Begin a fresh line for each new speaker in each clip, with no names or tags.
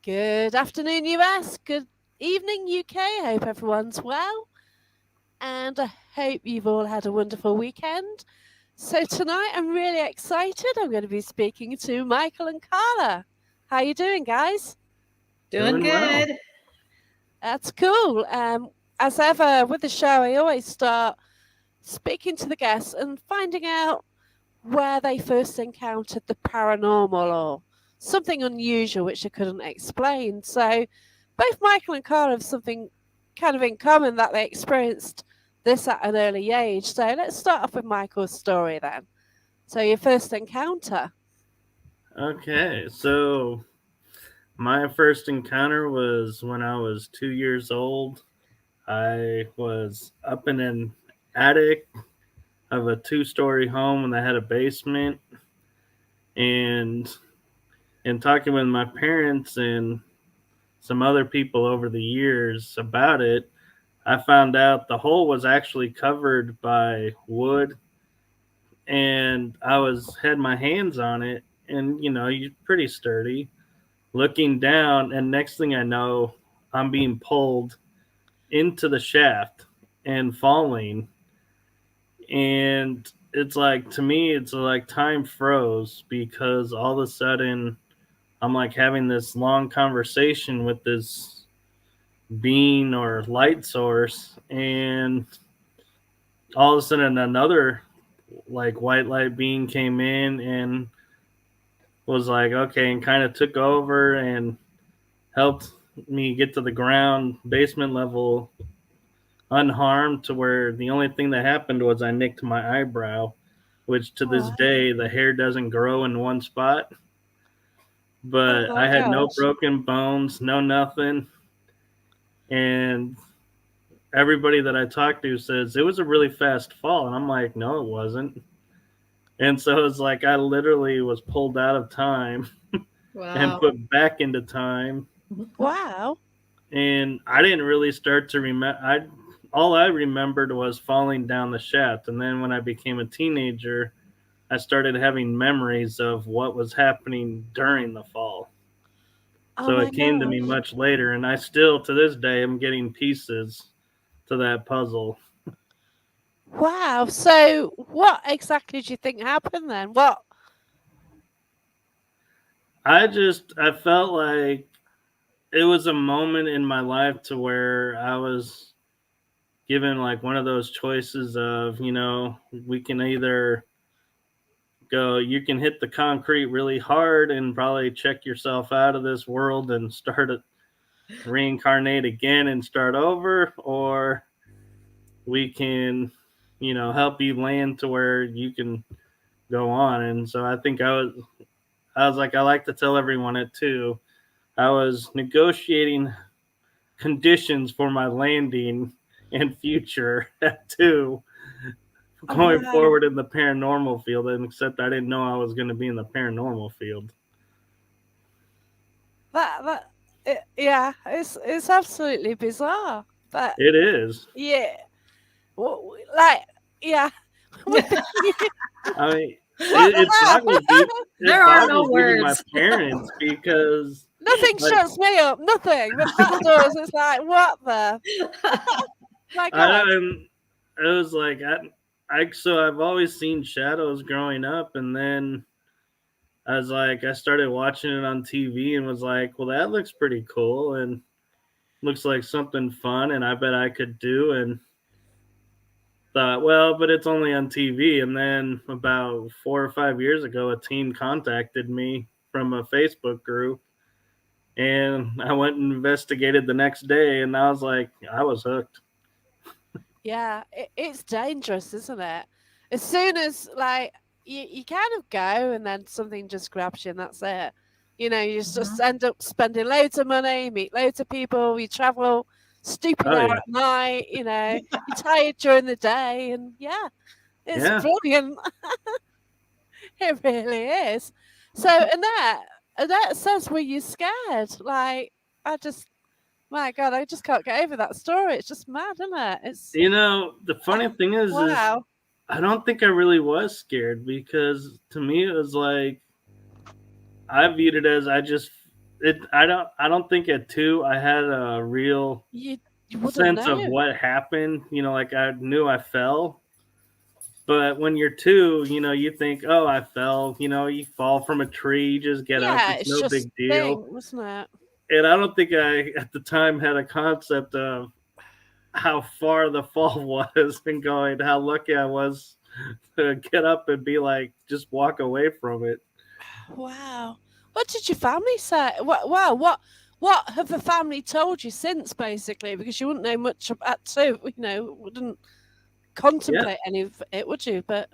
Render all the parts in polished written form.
Good afternoon, US. Good evening, UK. Hope everyone's well. And I hope you've all had a wonderful weekend. So tonight I'm really excited. I'm going to be speaking to Michael and Carla. How you doing, guys?
Doing
well.
good.
That's cool. As ever with the show, I always start speaking to the guests and finding out where they first encountered the paranormal or something unusual which they couldn't explain. So both Michael and Carla have something kind of in common that they experienced this at an early age. So let's start off with Michael's story then. So your first encounter.
Okay, so my first encounter was when I was 2 years old. I was up in an attic of a two-story home and I had a basement. And in talking with my parents and some other people over the years about it, I found out the hole was actually covered by wood, and I was had my hands on it, and you're pretty sturdy. Looking down, and next thing I know, I'm being pulled into the shaft and falling. And it's like, to me, it's like time froze because all of a sudden I'm like having this long conversation with this being or light source, and all of a sudden another like white light being came in and was like, okay, and kind of took over and helped me get to the ground, basement level, unharmed, to where the only thing that happened was I nicked my eyebrow, which to this
Oh,
day the hair doesn't grow in one spot.
oh
But
my
I had no
gosh.
broken bones, no nothing. And everybody that I talked to says it was a really fast fall. And I'm like, no, it wasn't. And so it's like I literally was pulled out of time and
Wow.
put back into time.
Wow.
And I didn't really start to remember. All I remembered was falling down the shaft. And then when I became a teenager, I started having memories of what was happening during the fall.
Oh
So
my
it came to me
gosh.
much later, and I still, to this day, am getting pieces to that puzzle.
Wow. So what exactly do you think happened then? What?
I felt like it was a moment in my life to where I was given like one of those choices of, we can either go, you can hit the concrete really hard and probably check yourself out of this world and start it, reincarnate again and start over, or we can, help you land to where you can go on. And so I was like, I like to tell everyone it too. I was negotiating conditions for my landing and future too,
Oh,
going
wow.
forward in the paranormal field, and except I didn't know I was going to be in the paranormal field.
Yeah, it's absolutely bizarre. But
It is.
yeah, like yeah, with the,
I mean,
what the
it boggles
hell?
There
it
are no
boggles even my
words.
parents because,
Nothing
like,
shuts me up. Nothing, but that does. It's like what the my
I
god.
don't. It was like so I've always seen shadows growing up, and then I started watching it on TV and was like, well, that looks pretty cool and looks like something fun, and I bet I could do. And thought, well, but it's only on TV. And then about 4 or 5 years ago, a teen contacted me from a Facebook group, and I went and investigated the next day, and I was like, I was hooked.
Yeah, it's dangerous, isn't it? As soon as like you kind of go and then something just grabs you and that's it. You just
Mhm.
end up spending loads of money, meet loads of people, you travel stupid
Oh
out
yeah,
at night, you're tired during the day and yeah, it's
yeah,
brilliant. It really is. So Annette says were you scared? Like I just my God, I just can't get over that story. It's just mad, isn't it? It's
The funny thing is
wow.
I don't think I really was scared, because to me it was like I viewed it as I don't think at 2 I had a real
You wouldn't
sense of
know.
what happened. Like I knew I fell, but when you're 2, you think, oh, I fell. You fall from a tree, you just get up.
Yeah,
It's
it's
no
just
big deal.
thing, wasn't it?
And I don't think I at the time had a concept of how far the fall was and going how lucky I was to get up and be like just walk away from it.
Wow. What did your family say? Wow, what have the family told you since, basically? Because you wouldn't know much about too, wouldn't
Yeah,
contemplate any of it, would you? But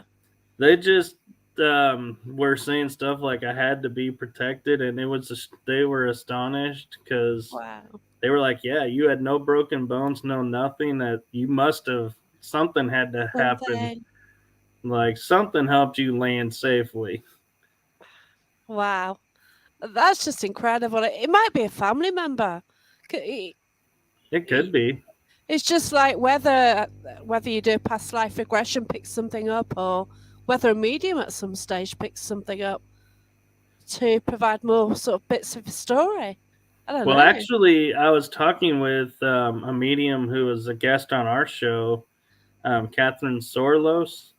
they just were saying stuff like I had to be protected, and they were astonished because
wow,
they were like, "Yeah, you had no broken bones, no nothing. That you must have something had to happen.
something.
Like something helped you land safely."
Wow, that's just incredible. It might be a family member. C-
It could be.
It's just like whether you do past life regression picks something up, or whether a medium at some stage picks something up to provide more sort of bits of the story. I don't
Well,
know.
actually, I was talking with a medium who was a guest on our show, Catherine Sorlos,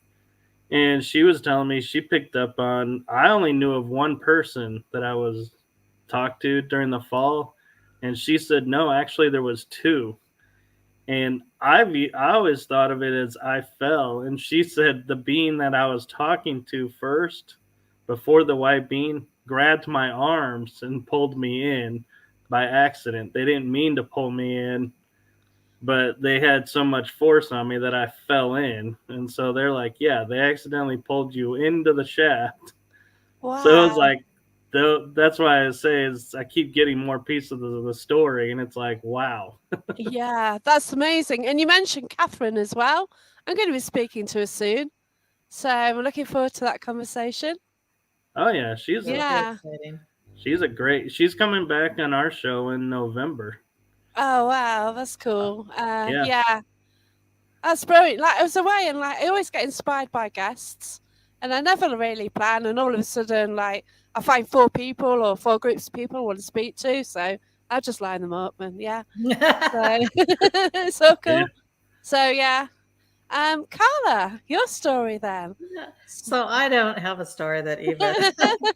and she was telling me she picked up on. I only knew of one person that I was talked to during the fall, and she said no, actually there was two. And I always thought of it as I fell, and she said the being that I was talking to first, before the white being, grabbed my arms and pulled me in by accident. They didn't mean to pull me in, but they had so much force on me that I fell in. And so they're like, yeah, they accidentally pulled you into the shaft. So it was
Wow.
like, that's why I say is I keep getting more pieces of the story, and it's like, wow.
Yeah, that's amazing. And you mentioned Catherine as well. I'm going to be speaking to her soon. So I'm looking forward to that conversation.
Oh yeah,
That'll be
Yeah.
exciting.
she's coming back on our show in November.
Oh, wow. That's cool.
Yeah.
Yeah, that's brilliant. Like, I was away and like I always get inspired by guests and I never really plan. And all of a sudden, like, I find four people or four groups of people I want to speak to. So I just line them up and yeah. So it's so
Yeah.
cool. So yeah. Carla, your story then.
So I don't have a story that even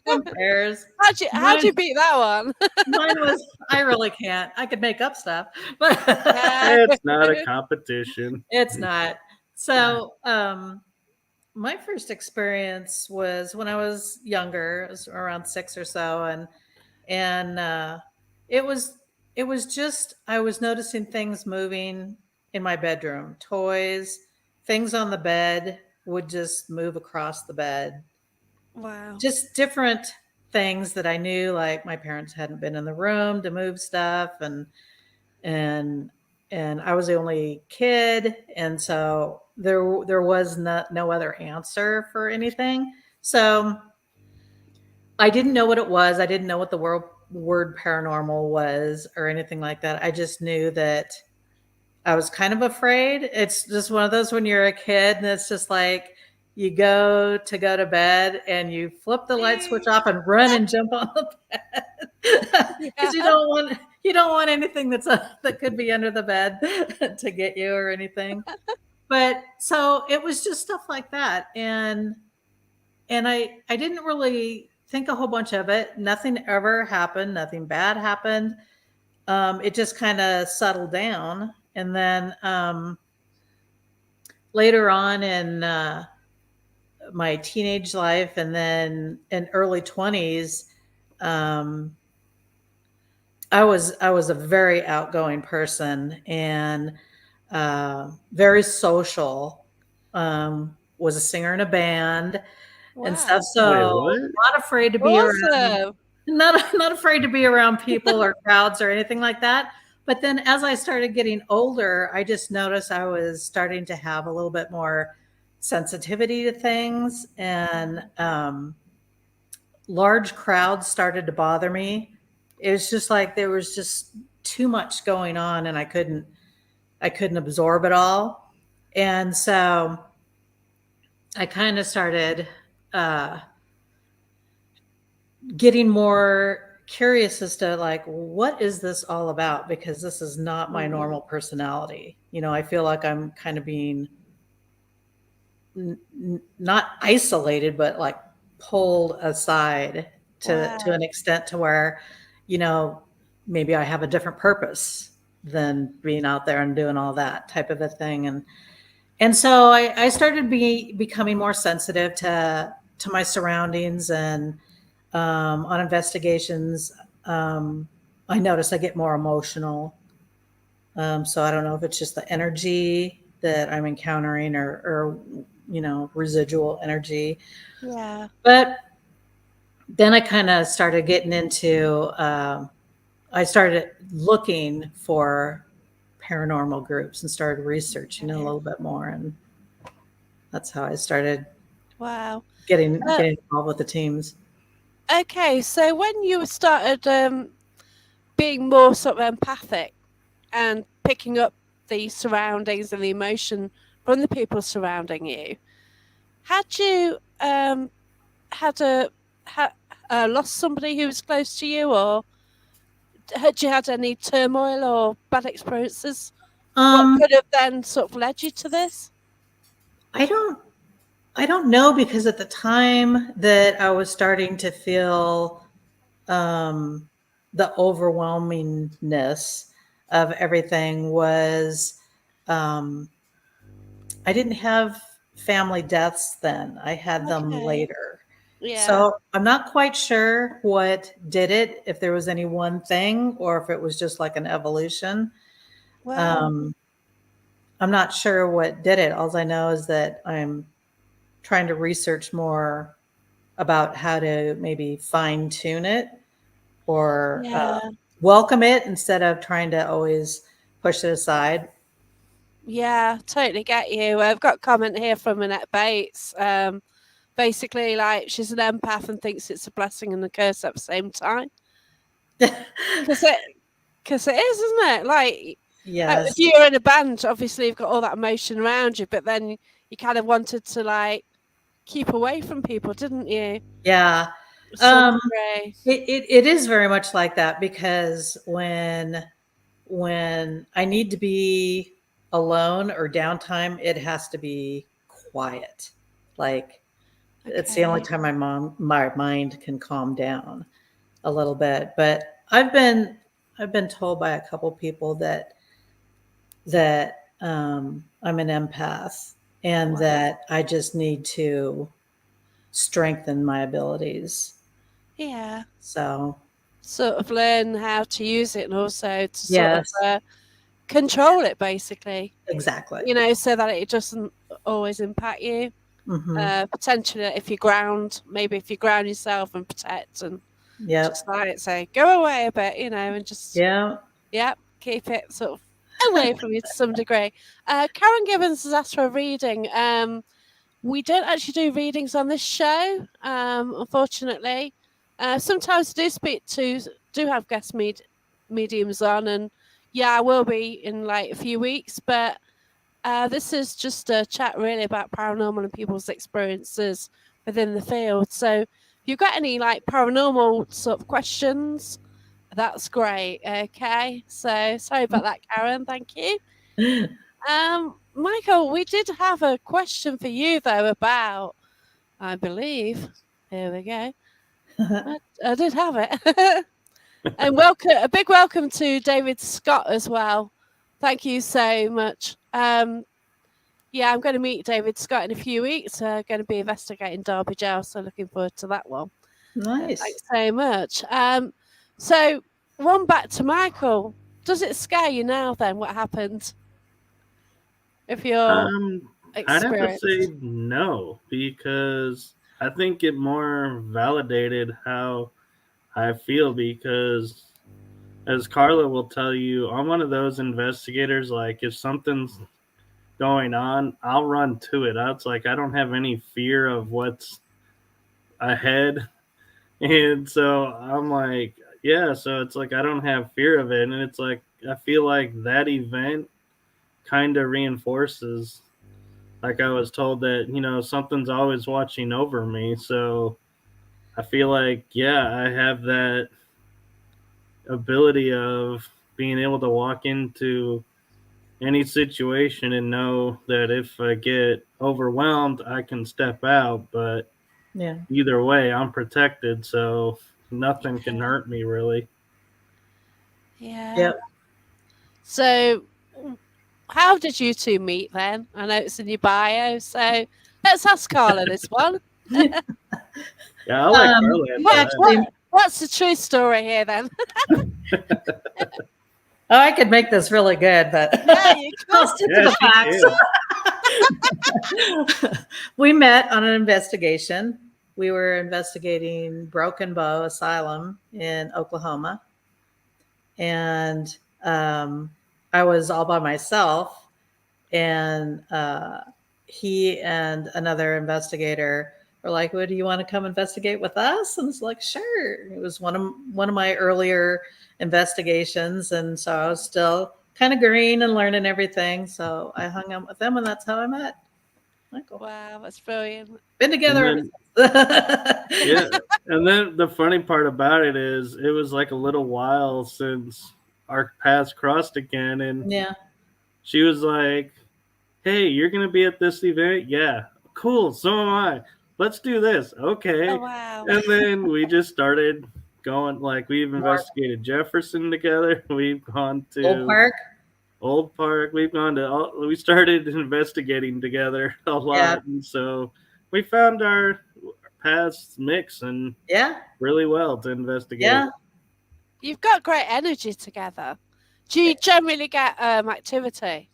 compares.
How'd
Mine,
you beat that one?
mine was, I really can't. I could make up stuff, but
Yeah.
It's not a competition.
it's not. So, my first experience was when I was younger. It was around 6 or so, and it was it was just I was noticing things moving in my bedroom. Toys, things on the bed would just move across the bed.
Wow.
Just different things that I knew, like my parents hadn't been in the room to move stuff, and and I was the only kid, and so there was no other answer for anything. So I didn't know what it was. I didn't know what the word paranormal was or anything like that. I just knew that I was kind of afraid. It's just one of those when you're a kid and it's just like you go to bed and you flip the light switch off and run and jump on the bed because
Yeah.
you don't want anything that could be under the bed to get you or anything. But so it was just stuff like that, and I didn't really think a whole bunch of it. Nothing ever happened. Nothing bad happened. It just kind of settled down, and then later on in my teenage life, and then in early 20s, um, I was a very outgoing person and very social. Was a singer in a band and stuff.
Wow.
Wait,
So
what?
not afraid to be around,
Awesome.
not afraid to be around people or crowds or anything like that. But then as I started getting older, I just noticed I was starting to have a little bit more sensitivity to things, and large crowds started to bother me. It was just like there was just too much going on, and I couldn't absorb it all. And so I kind of started uh, getting more curious as to like, what is this all about? Because this is not my
Mm.
normal personality. I feel like I'm kind of being not isolated, but like pulled aside to
Wow.
an extent to where, maybe I have a different purpose than being out there and doing all that type of a thing. And so I started becoming more sensitive to my surroundings, and on investigations, I notice I get more emotional. So I don't know if it's just the energy that I'm encountering, or residual energy.
Yeah.
But then I kind of started getting into, I started looking for paranormal groups and started researching a
Okay.
little bit more. And that's how I started
Wow.
getting
Uh,
involved with the teams.
okay, so when you started being more sort of empathic and picking up the surroundings and the emotion from the people surrounding you, had you had a ha, lost somebody who was close to you, or had you had any turmoil or bad experiences? What
Um,
could have then sort of led you to this?
I don't I don't know, because at the time that I was starting to feel um, the overwhelmingness of everything was, um, I didn't have family deaths then. I had them
Okay.
later.
Yeah.
So I'm not quite sure what did it, if there was any one thing or if it was just like an evolution.
Wow.
Um, I'm not sure what did it. All I know is that I'm trying to research more about how to maybe fine tune it, or
Yeah.
welcome it instead of trying to always push it aside.
Yeah. Totally get you. I've got a comment here from Annette Bates. Basically, like she's an empath and thinks it's a blessing and a curse at the same time. Because it is, isn't it? Like, if
Yes.
you're in a band, obviously you've got all that emotion around you, but then you kind of wanted to like keep away from people, didn't you?
Yeah.
To some
Um,
degree.
it is very much like that, because when I need to be alone or downtime, it has to be quiet. Like, it's the only
Okay.
time my mind can calm down a little bit. But I've been told by a couple people that I'm an empath, and
Wow.
that I just need to strengthen my abilities.
Yeah.
So,
Sort of learn how to use it and also to sort of
yes,
control it, basically.
exactly.
So that it doesn't always impact you.
Hmm.
Potentially, maybe if you ground yourself and protect and just
Yep.
like say, go away a bit, and just,
Yeah.
yeah, keep it sort of away from you to some degree. Karen Gibbons has asked for a reading. We don't actually do readings on this show, unfortunately. Sometimes do have guest mediums on, and yeah, I will be in like a few weeks, but this is just a chat really about paranormal and people's experiences within the field. So if you've got any like paranormal sort of questions, that's great. Okay. So sorry about that, Karen. Thank you. Michael, we did have a question for you though about, I believe. Here we go. I did have it. And a big welcome to David Scott as well. Thank you so much. Yeah, I'm going to meet David Scott in a few weeks. Going to be investigating Derby Jail, so looking forward to that one.
Nice.
Thanks so much. So one back to Michael. Does it scare you now? Then what happened? If you're
Um, I'd have to say
experienced.
no, because I think it more validated how I feel, because as Carla will tell you, I'm one of those investigators, like if something's going on, I'll run to it. It's like I don't have any fear of what's ahead. And so I'm like, yeah, so it's like I don't have fear of it. And it's like I feel like that event kind of reinforces, like I was told that, something's always watching over me. So I feel like, yeah, I have that ability of being able to walk into any situation and know that if I get overwhelmed, I can step out. But
Yeah.
either way, I'm protected, so nothing can
Yeah.
hurt me really.
Yeah.
Yep.
So, how did you two meet then? I know it's in your bio, so let's ask Carla this one.
Yeah, I'll let Carla
We
answer that.
actually,
What's the true story here then?
oh, I could make this really good, but
Yeah, you
I'll
could.
stick
Yeah,
to
she
the facts. We met on an investigation. We were investigating Broken Bow Asylum in Oklahoma, and I was all by myself, and he and another investigator were like, "Well, do you want to come investigate with us?" And it's like, "Sure." It was one of my earlier investigations, and so I was still kind of green and learning everything. So I hung out with them, and that's how I met Michael.
Wow, that's brilliant.
Been
And
together ever
then
since.
yeah, and then the funny part about it is it was like a little while since our paths crossed again, and
Yeah.
she was like, "Hey, you're gonna be at this event? Yeah, cool. So am I. Let's do this.
Oh
Okay."
wow.
And then we just started going. Like we've
North
investigated Jefferson together. We've gone
Old
to
Park.
Old Park. We've gone to. We started investigating together a
Yeah.
lot, and so we found our paths mix and
Yeah.
really well to investigate.
Yeah.
You've got great energy together. Do you generally get activity?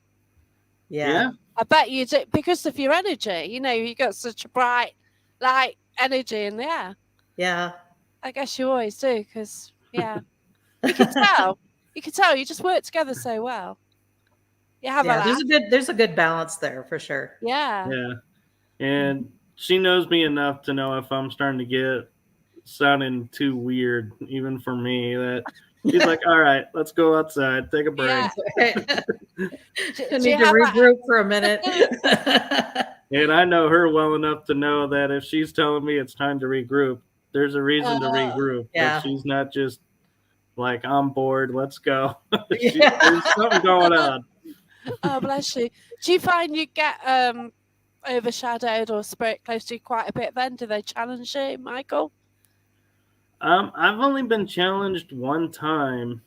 Yeah.
Yeah,
I bet you do because of your energy. You know, you got such a bright, light energy in the air.
Yeah.
I guess you always do because yeah, you can tell. You can tell you just work together so well. You have a
Yeah.
laugh.
There's a good balance there for sure.
Yeah.
yeah. And she knows me enough to know if I'm starting to get sounding too weird, even for me, that she's like, "All right, let's go outside, take a break."
Yeah.
I
Do
need
you
to
have
regroup for a minute.
And I know her well enough to know that if she's telling me it's time to regroup, there's a reason to regroup. That
Yeah.
she's not just like, "I'm bored, let's go."
Yeah.
There's something going on.
oh, bless you. Do you find you get overshadowed or spirit close to you quite a bit then? Do they challenge you, Michael?
I've only been challenged one time,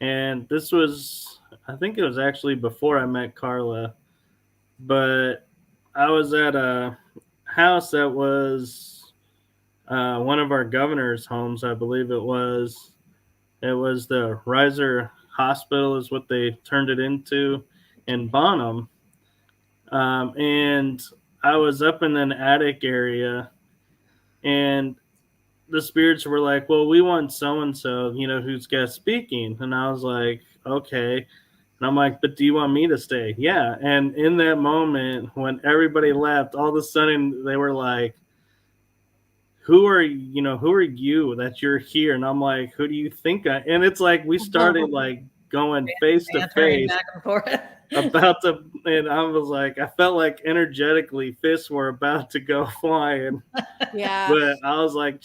and this was, I think it was actually before I met Carla, but I was at a house that was one of our governor's homes, I believe it was. It was the Riser Hospital, is what they turned it into in Bonham. And I was up in an attic area, and the spirits were like, "Well, we want so and so, who's guest speaking." And I was like, "Okay." And I'm like, "But do you want me to stay?" "Yeah." And in that moment, when everybody left, all of a sudden they were like, who are you that you're here? And I'm like, "Who do you think I?" And it's like we started like going face to
Bantering
face
back and forth.
about to, and I was like, I felt like energetically fists were about to go flying.
Yeah.
But I was like,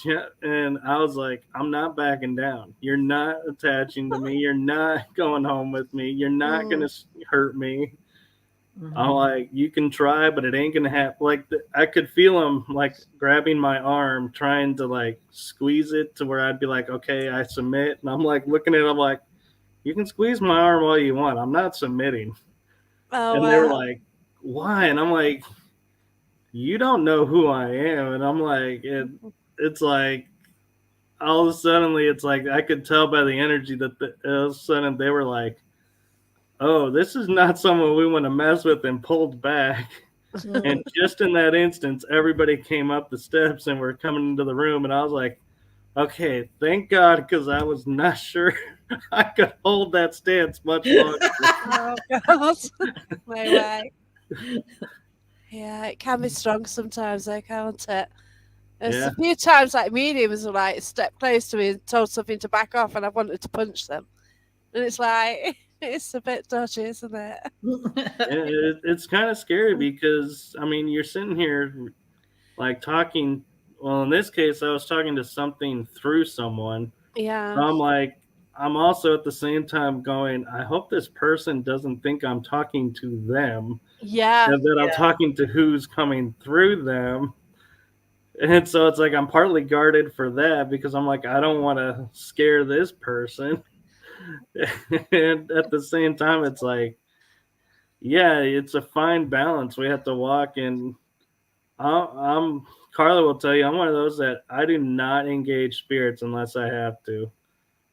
I'm not backing down. You're not attaching to me. You're not going home with me. You're not going to hurt me. I'm like, you can try, but it ain't going to happen. Like, I could feel him like grabbing my arm, trying to like squeeze it to where I'd be like, okay, I submit. And I'm like looking at him like, you can squeeze my arm all you want. I'm not submitting.
Oh
And they were
wow.
like, why? And I'm like, you don't know who I am. And I'm like, it's like, all of a sudden, it's like I could tell by the energy that all of a sudden they were like, oh, this is not someone we want to mess with, and pulled back. And just in that instance, everybody came up the steps and were coming into the room. And I was like, okay, thank God, because I was not sure I could hold that stance much longer.
Oh God. No way. Yeah, it can be strong sometimes, though, can't it? There's
Yeah.
a few times like mediums are like step close to me and told something to back off, and I wanted to punch them, and it's like it's a bit dodgy, isn't it?
It's kind of scary because, I mean, you're sitting here like talking. Well, in this case, I was talking to something through someone.
Yeah.
I'm like, I'm also at the same time going, I hope this person doesn't think I'm talking to them
Yeah.
and that I'm
Yeah.
talking to who's coming through them. And so it's like I'm partly guarded for that because I'm like, I don't want to scare this person. And at the same time, it's like, yeah, it's a fine balance we have to walk. And I'm Carla will tell you, I'm one of those that I do not engage spirits unless I have to.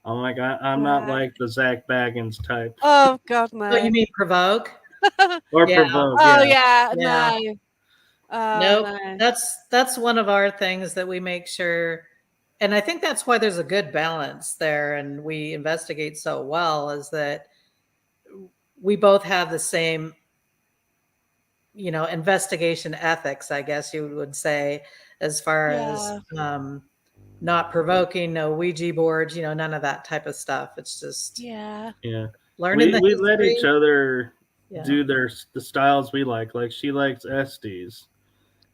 I'm like, I'm not
Right.
like the Zach Baggins type
Oh God,
Oh, you
no.
mean provoke?
or
Yeah.
provoke.
Oh
Yeah,
yeah,
Yeah.
no. Oh
Nope.
no.
That's one of our things that we make sure, and I think that's why there's a good balance there, and we investigate so well, is that we both have the same, investigation ethics, I guess you would say, as far as
Yeah.
not provoking, no Ouija boards, none of that type of stuff. It's just
Yeah.
yeah.
learning
We
the
we let each
history.
other
Yeah.
do the styles we like. Like she likes Estes,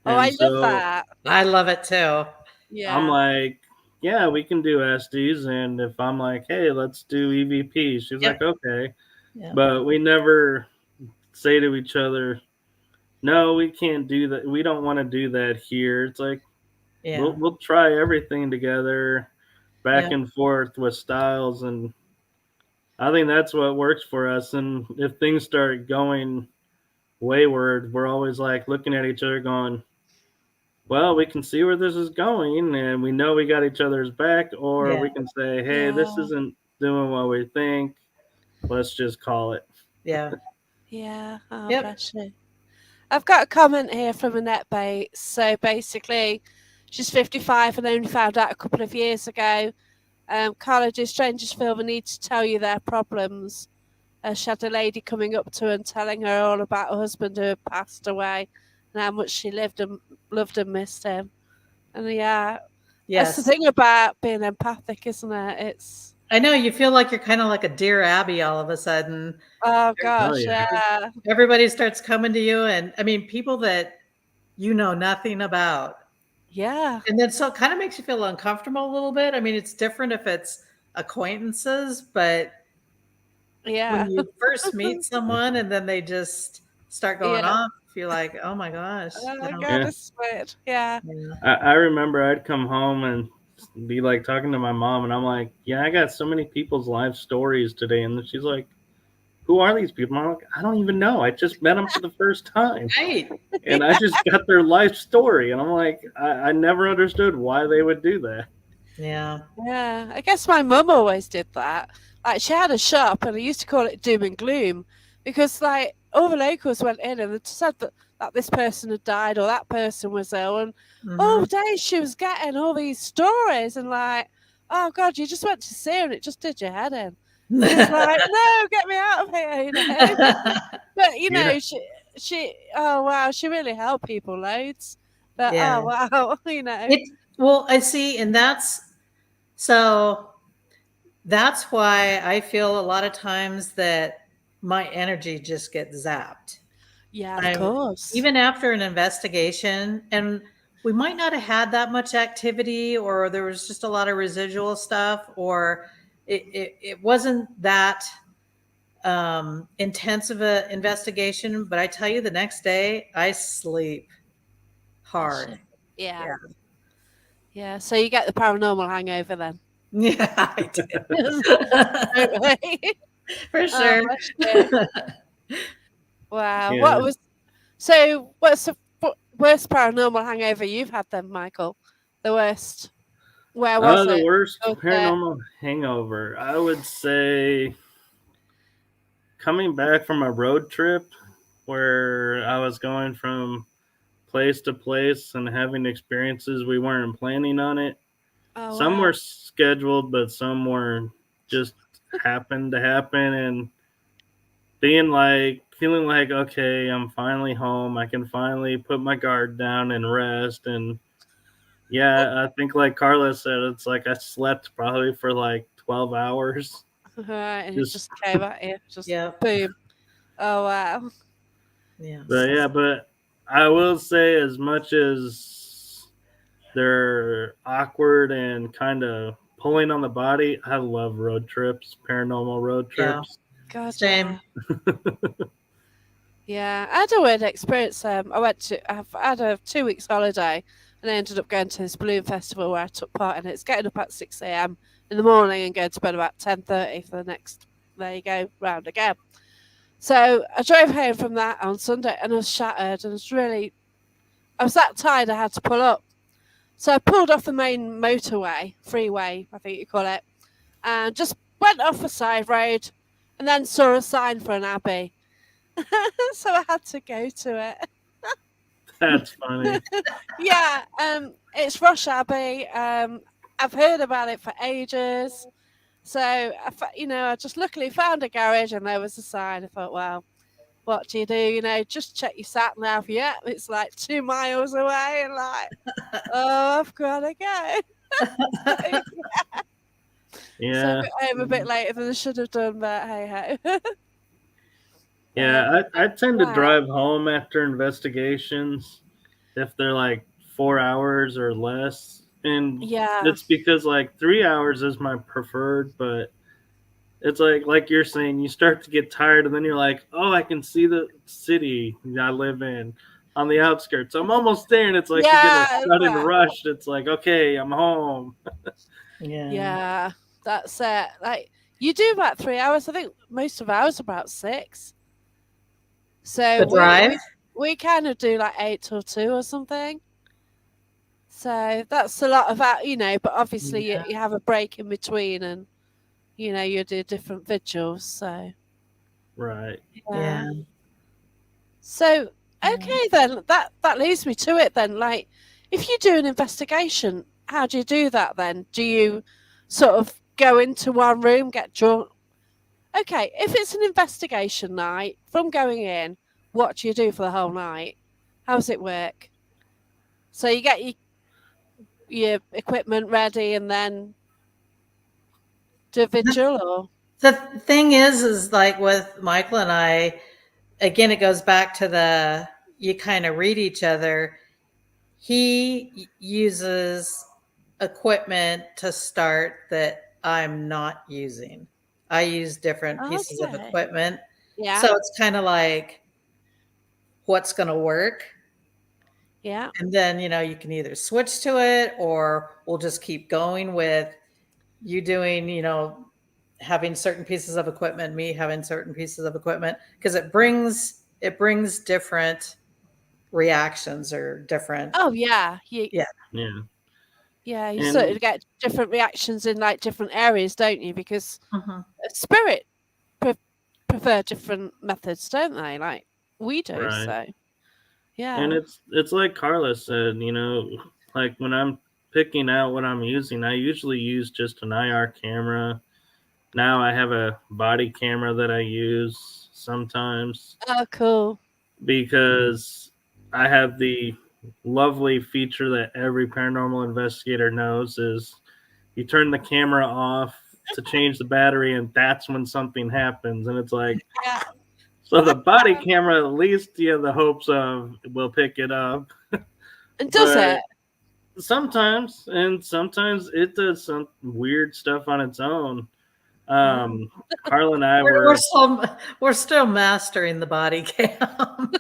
Oh, I
and
love
so
that.
I love it too.
I'm
Yeah.
like, yeah, we can do Estes. And if I'm like, hey, let's do EVP, she's
Yep.
like, okay.
Yeah.
But we never say to each other, no, we can't do that. We don't want to do that here. It's like
Yeah.
we'll try everything together, back
Yeah.
and forth with styles, and I think that's what works for us. And if things start going wayward, we're always like looking at each other, going, well, we can see where this is going, and we know we got each other's back, or
Yeah.
we can say, hey, this
Yeah.
isn't doing what we think. Let's just call it.
Yeah.
Yeah. Oh,
Yep.
bless you. I've got a comment here from Annette Bates. So basically, she's 55 and only found out a couple of years ago. Carla, do strangers feel the need to tell you their problems? She had a lady coming up to her and telling her all about her husband who had passed away and how much she lived and loved and missed him. And yeah, that's the
Yes.
thing about being empathic, isn't it? It's
I know you feel like you're kind of like a Dear Abby all of a sudden.
oh
Oh
gosh,
yeah,
yeah,
Everybody starts coming to you, and I mean, people that you know nothing about.
yeah,
And then so it kind of makes you feel uncomfortable a little bit. I mean, it's different if it's acquaintances, but when
yeah,
you first meet someone and then they just start going
yeah.
off, you're like, oh my gosh,
Oh god,
yeah.
it's weird. Yeah,
Yeah.
I remember I'd come home and be like talking to my mom, and I'm like, yeah, I got so many people's life stories today, and she's like, who are these people? I'm like, I don't even know. I just met them for the first time,
Right.
and I just got their life story, and I'm like, I never understood why they would do that.
Yeah.
yeah. I guess my mum always did that. Like she had a shop, and I used to call it doom and gloom because like all the locals went in and they said that this person had died or that person was ill, and all
Hmm.
day she was getting all these stories and like, oh god, you just went to see her and it just did your head in. And it's like, no, get me out of here, you know. But
Yeah,
she oh wow, she really helped people loads. But
Yeah.
oh wow, you know.
It well, I see, and so that's why I feel a lot of times that my energy just gets zapped.
Yeah, of
I'm
course.
even after an investigation, and we might not have had that much activity, or there was just a lot of residual stuff, or it wasn't that intense of an investigation. But I tell you, the next day I sleep
Bless
hard.
you. Yeah.
Yeah.
Yeah. So you get the paranormal hangover then.
Yeah, I did.
Totally.
For
Oh,
sure.
bless you. Wow.
yeah.
What's the worst paranormal hangover you've had then, Michael? The worst. Where was
The
it?
worst
Was it?
paranormal hangover, I would say, coming back from a road trip where I was going from place to place and having experiences we weren't planning on it.
Oh
Some
wow.
were scheduled, but some were just happened to happen. And feeling like, okay, I'm finally home. I can finally put my guard down and rest. And yeah, I think like Carla said, it's like I slept probably for like 12 hours.
Right, and it
Just,
just came at you. Just
Yeah.
boom. Oh wow.
Yeah.
but I will say, as much as they're awkward and kind of pulling on the body. I love road trips, paranormal road
Yeah.
trips.
God,
Same.
Yeah, I had a weird experience. I've had a 2 weeks holiday, and I ended up going to this balloon festival where I took part in it. It's getting up at 6 a.m. in the morning and going to bed about 10:30 for the next. There you go, round again. So I drove home from that on Sunday, and I was shattered, and I was that tired I had to pull up. So I pulled off the main motorway, freeway, I think you call it, and just went off a side road, and then saw a sign for an abbey. So I had to go to it.
That's funny.
Yeah, it's Rush Abbey. I've heard about it for ages. So I just luckily found a garage and there was a sign. I thought, well, what do? Just check your sat nav. Yeah, it's like 2 miles away, and like, oh, I've got to go.
Yeah.
So I got home a bit later than I should have done, but hey ho.
Yeah, I tend to
Wow.
drive home after investigations if they're like 4 hours or less. And
Yeah.
it's because like 3 hours is my preferred, but it's like you're saying, you start to get tired and then you're like, oh, I can see the city I live in on the outskirts. I'm almost there, and it's like you get
Yeah,
a sudden
well.
rush. It's like, okay, I'm home.
Yeah, that's it. Like you do about 3 hours. I think most of ours are about 6. So
The drive?
we kind of do like 8 till 2 or something. So that's a lot of that, but obviously
Yeah.
you have a break in between, and you do different vigils. So
Right.
Yeah.
So okay, then that leads me to it. Then, like, if you do an investigation, how do you do that? Then do you sort of go into one room, get drawn? Okay, if it's an investigation night, from going in, what do you do for the whole night? How does it work? So you get your equipment ready and then do a vigil, or
The thing is like with Michael and I, again, it goes back to you kind of read each other. He uses equipment to start that I'm not using. I use different pieces of
okay,
equipment.
yeah,
So it's kind of like what's going to work.
yeah.
And then, you can either switch to it, or we'll just keep going with you doing, having certain pieces of equipment, me having certain pieces of equipment, because it brings different reactions or different.
Oh yeah,
Yeah.
Yeah.
you sort
And
of get different reactions in like different areas, don't you? Because
Mhm.
spirit prefer different methods, don't they? Like we do.
right.
So yeah.
And it's like Carla said, like when I'm picking out what I'm using, I usually use just an IR camera. Now I have a body camera that I use sometimes
Oh, cool.
because I have the lovely feature that every paranormal investigator knows is you turn the camera off to change the battery, and that's when something happens. And it's like,
Yeah.
so the body camera, at least you have the hopes of will pick it up.
And does
But
it?
sometimes, and sometimes it does some weird stuff on its own. Carla and I
We're,
were,
we're still we're still mastering the body cam.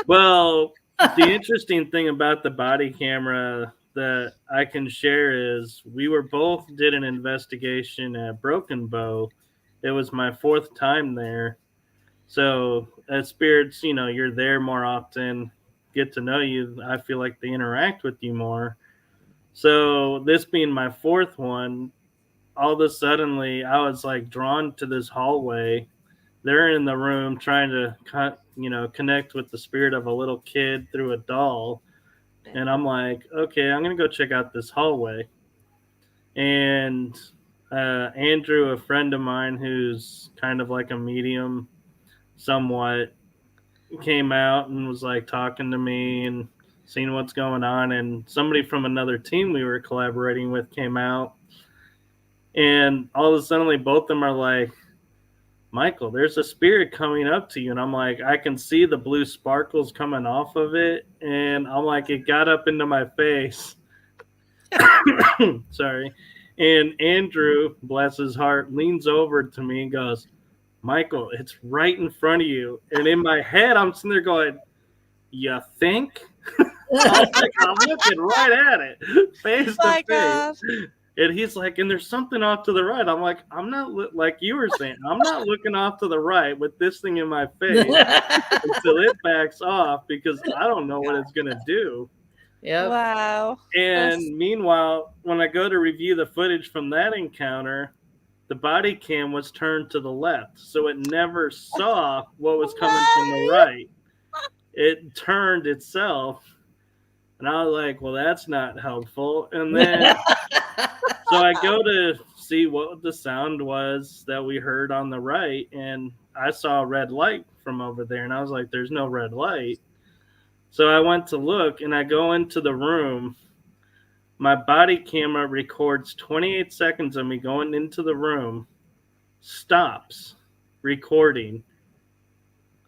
well, the interesting thing about the body camera that I can share is we were both did an investigation at Broken Bow. It was my 4th time there. So as spirits, you're there more often, get to know you. I feel like they interact with you more. So this being my 4th one, all of a suddenly I was like drawn to this hallway. They're in the room trying to connect with the spirit of a little kid through a doll. And I'm like, okay, I'm going to go check out this hallway. And Andrew, a friend of mine who's kind of like a medium somewhat, came out and was like talking to me and seeing what's going on. And somebody from another team we were collaborating with came out. And all of a sudden, both of them are like, Michael, there's a spirit coming up to you. And I'm like, I can see the blue sparkles coming off of it. And I'm like, it got up into my face. Sorry. And Andrew, bless his heart, leans over to me and goes, Michael, it's right in front of you. And in my head, I'm sitting there going, you think? I'm looking right at it, face to
My God.
face. And he's like, and there's something off to the right. I'm like, I'm not, like you were saying, I'm not looking off to the right with this thing in my face until it backs off because I don't know what it's going to do.
Yep.
Wow.
And meanwhile, when I go to review the footage from that encounter, the body cam was turned to the left. So it never saw what was coming from the right. It turned itself. And I was like, well, that's not helpful. And then, so I go to see what the sound was that we heard on the right. And I saw a red light from over there. And I was like, there's no red light. So I went to look and I go into the room. My body camera records 28 seconds of me going into the room, stops recording.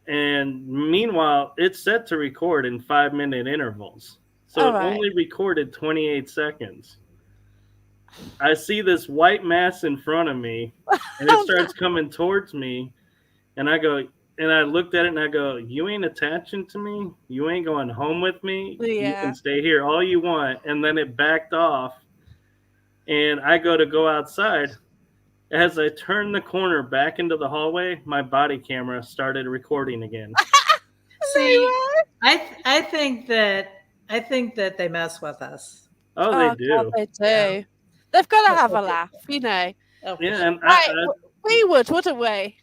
And meanwhile, it's set to record in 5-minute intervals. So it only recorded 28 seconds. I see this white mass in front of me, and it starts coming towards me. And I go, and I looked at it and I go, you ain't attaching to me. You ain't going home with me.
Yeah.
You can stay here all you want. And then it backed off. And I go to go outside. As I turned the corner back into the hallway, my body camera started recording again.
See, I think that they mess with us.
Oh, they do.
God, they do. Yeah. They've got to have a laugh, you know.
Oh,
yeah, and
we would, wouldn't we?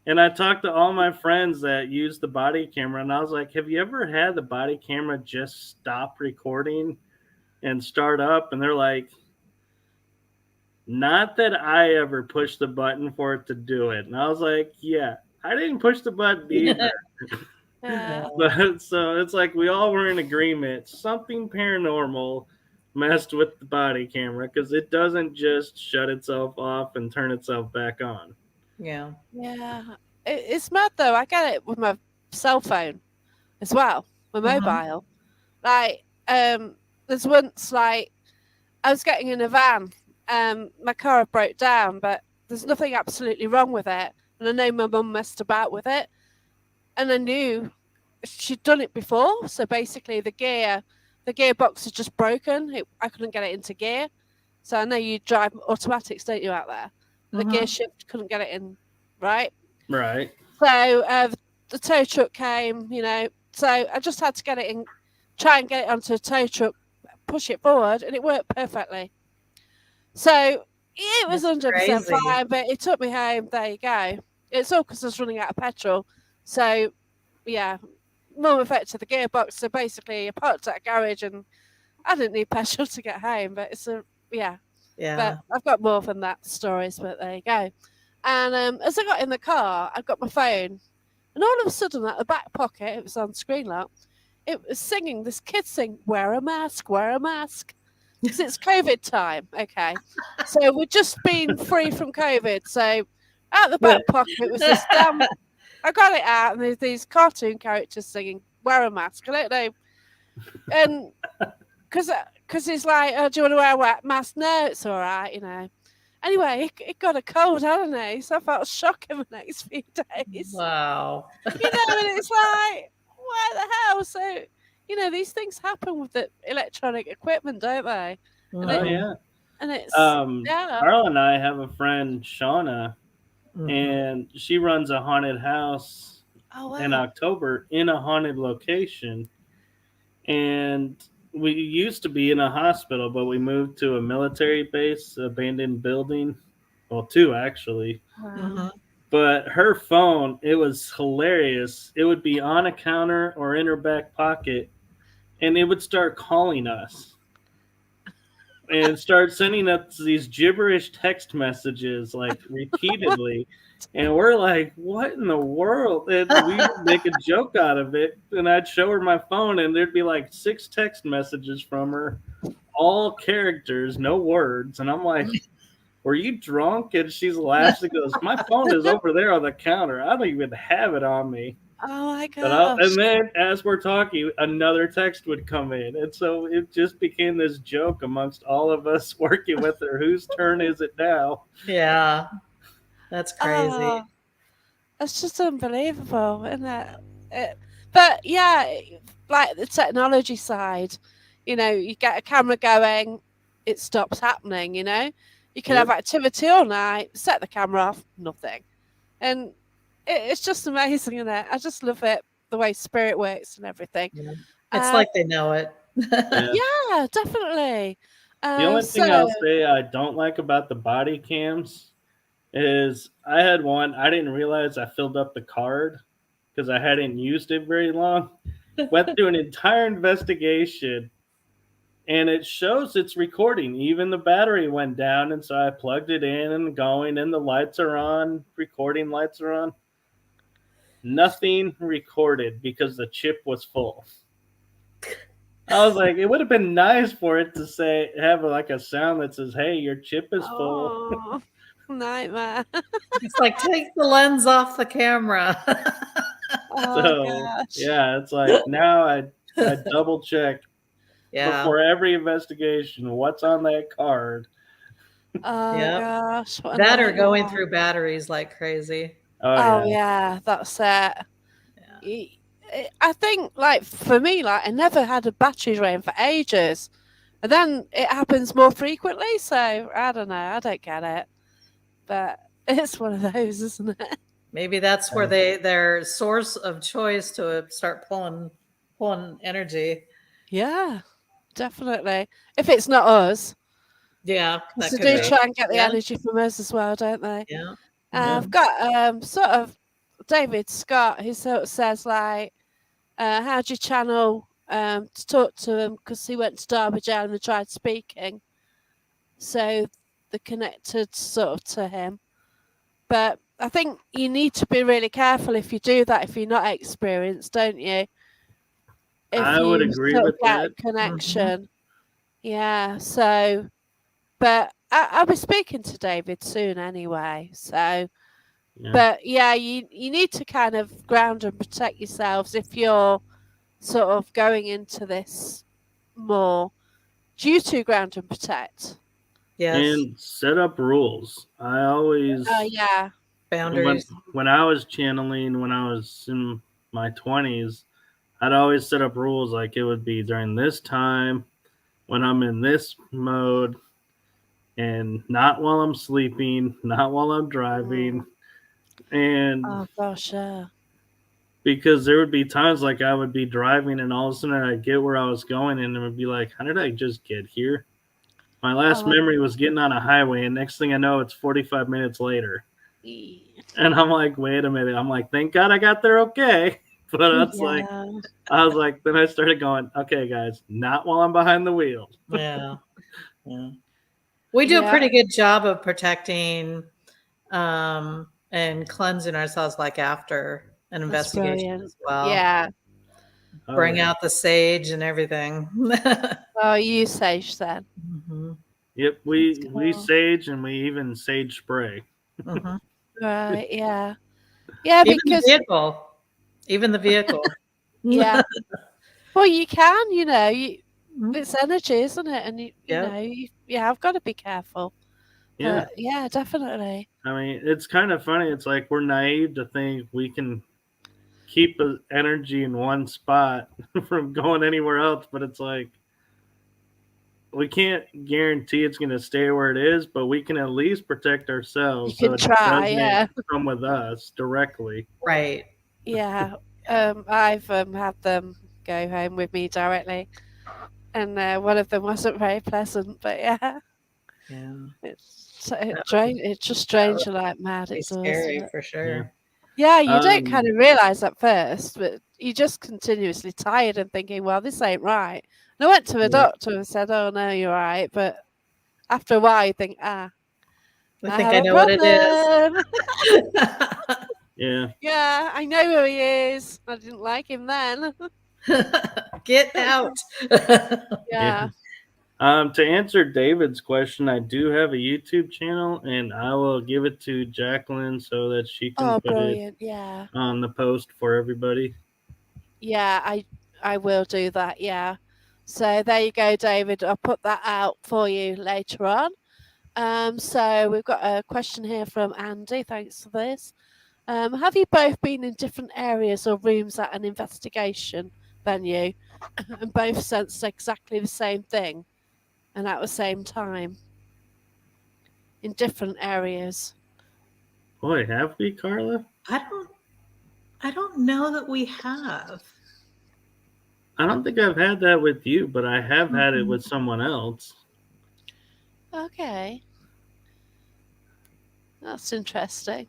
And I talked to all my friends that use the body camera, and I was like, have you ever had the body camera just stop recording and start up? And they're like, not that I ever pushed the button for it to do it. And I was like, yeah, I didn't push the button either. But so it's like we all were in agreement. Something paranormal messed with the body camera because it doesn't just shut itself off and turn itself back on.
Yeah.
It's mad though. I get it with my cell phone as well, my mobile. Like, there's once like I was getting in a van. My car broke down, but there's nothing absolutely wrong with it. And I know my mum messed about with it. And I knew she'd done it before. So basically the gearbox had just broken. I couldn't get it into gear. So I know you drive automatics, don't you, out there? The gear shift, couldn't get it in, right?
Right.
So the tow truck came, you know. So I just had to get it in, try and get it onto a tow truck, push it forward, and it worked perfectly. So it was 100% fine, but it took me home. There you go. It's all because I was running out of petrol. So, yeah, mum affected the gearbox. So basically, I parked at a garage and I didn't need petrol to get home. But it's yeah. But I've got more than that stories, but there you go. And as I got in the car, I got my phone. And all of a sudden, at the back pocket, it was on screen lock, it was singing, this kid sing, wear a mask, wear a mask. Because it's COVID time, okay. So we've just been free from COVID. So at the back pocket was this damn. I got it out, and there's these cartoon characters singing "Wear a mask." I don't know, and because it's like, oh, do you want to wear a mask? No, it's all right, you know. Anyway, it got a cold, hadn't it? So I felt shock in the next few days.
Wow.
You know, and it's like, what the hell? So. You know, these things happen with the electronic equipment, don't they?
Yeah.
And it's
Carla and I have a friend, Shauna, and she runs a haunted house in October in a haunted location. And we used to be in a hospital, but we moved to a military base, abandoned building. Well, 2 actually. But her phone, it was hilarious. It would be on a counter or in her back pocket, and it would start calling us and start sending us these gibberish text messages like repeatedly. And we're like, what in the world? And we would make a joke out of it. And I'd show her my phone, and there'd be like 6 text messages from her, all characters, no words. And I'm like, were you drunk? And she's laughing. She goes, my phone is over there on the counter. I don't even have it on me.
Oh my
And
gosh.
then as we're talking, another text would come in. And so it just became this joke amongst all of us working with her. Whose turn is it now?
Yeah, that's crazy.
Oh, that's just unbelievable, isn't it? But yeah, like the technology side, you get a camera going, it stops happening, You can have
Yep.
activity all night, set the camera off, nothing. And it's just amazing, isn't it? I just love it, the way spirit works and everything.
Yeah. It's
Uh,
like they know it.
Yeah.
yeah, definitely.
The only thing
So,
I'll say I don't like about the body cams is I had one, I didn't realize I filled up the card because I hadn't used it very long. Went through an entire investigation and it shows it's recording. Even the battery went down, and so I plugged it in and going, and the lights are on, recording lights are on. Nothing recorded because the chip was full. I was like, it would have been nice for it to say, have like a sound that says, "Hey, your chip is full."
oh, nightmare.
It's like take the lens off the camera.
Oh
So
gosh.
yeah, it's like now I double check
Yeah.
before every investigation what's on that card.
Oh
Yep.
gosh. What a
That or going
nightmare.
through batteries like crazy.
Oh
Oh
yeah,
yeah, that's it.
Yeah.
I think, like, for me, like, I never had a battery drain for ages, and then it happens more frequently. So I don't know. I don't get it, but it's one of those, isn't it?
Maybe that's where their source of choice to start pulling energy.
Yeah, definitely. If it's not us,
Yeah,
because
that
they
could
do
be.
try and get the
Yeah.
energy from us as well, don't they?
Yeah.
Yeah.
I've got sort of David Scott who sort of says, like, how do you channel to talk to him, because he went to Derby Jail and tried speaking, so they're connected sort of to him. But I think you need to be really careful if you do that, if you're not experienced, don't you? If
I would
you
agree
sort of
with
get a
that.
connection. Yeah, so, but I'll be speaking to David soon anyway, so.
Yeah.
But yeah, you need to kind of ground and protect yourselves if you're sort of going into this more. Do you two ground and protect?
Yes.
And set up rules. I always
Yeah.
Boundaries.
when I was channeling when I was in my 20s, I'd always set up rules like it would be during this time when I'm in this mode and not while I'm sleeping, not while I'm driving. And
Oh gosh, yeah.
because there would be times like I would be driving and all of a sudden I'd get where I was going and it would be like, how did I just get here? My last
Oh,
memory was getting on a highway, and next thing I know, it's 45 minutes later.
yeah.
And I'm like, wait a minute. I'm like, thank God I got there okay. But it's like, I was like, then I started going, okay, guys, not while I'm behind the wheel.
Yeah. Yeah. We do a pretty good job of protecting and cleansing ourselves like after an investigation as well.
Yeah.
Bring out the sage and everything.
Oh, you sage then.
Mm-hmm.
Yep, we sage and we even sage spray.
Mm-hmm.
Right, yeah. Yeah,
even
because
the vehicle. Even the vehicle.
yeah. Well, you can, it's energy, isn't it? And you have got to be careful.
Yeah.
But yeah, definitely.
I mean, it's kind of funny. It's like we're naive to think we can keep energy in one spot from going anywhere else, but it's like we can't guarantee it's going to stay where it is, but we can at least protect ourselves
You can try,
doesn't come with us directly.
Right.
Yeah. I've had them go home with me directly, and one of them wasn't very pleasant. But yeah, it just drains you like mad. It's
scary
does.
for sure.
Yeah, you don't kind of realize at first, but you're just continuously tired and thinking, well, this ain't right. And I went to the doctor and said, oh, no, you're right. But after a while, you think,
I think
have
I
a
know what it
problem.
Yeah.
Yeah, I know who he is. I didn't like him then.
Get out.
Yeah.
To answer David's question, I do have a YouTube channel, and I will give it to Jacqueline so that she can
Oh,
put it
brilliant! Yeah,
on the post for everybody.
yeah. I will do that. Yeah. So there you go, David. I'll put that out for you later on. So we've got a question here from Andy. Thanks for this. Have you both been in different areas or rooms at an investigation venue and both sensed exactly the same thing and at the same time in different areas?
Boy, have we, Carla?
I don't know that we have.
I don't think I've had that with you, but I have had it
Mhm.
with someone else.
Okay, that's interesting.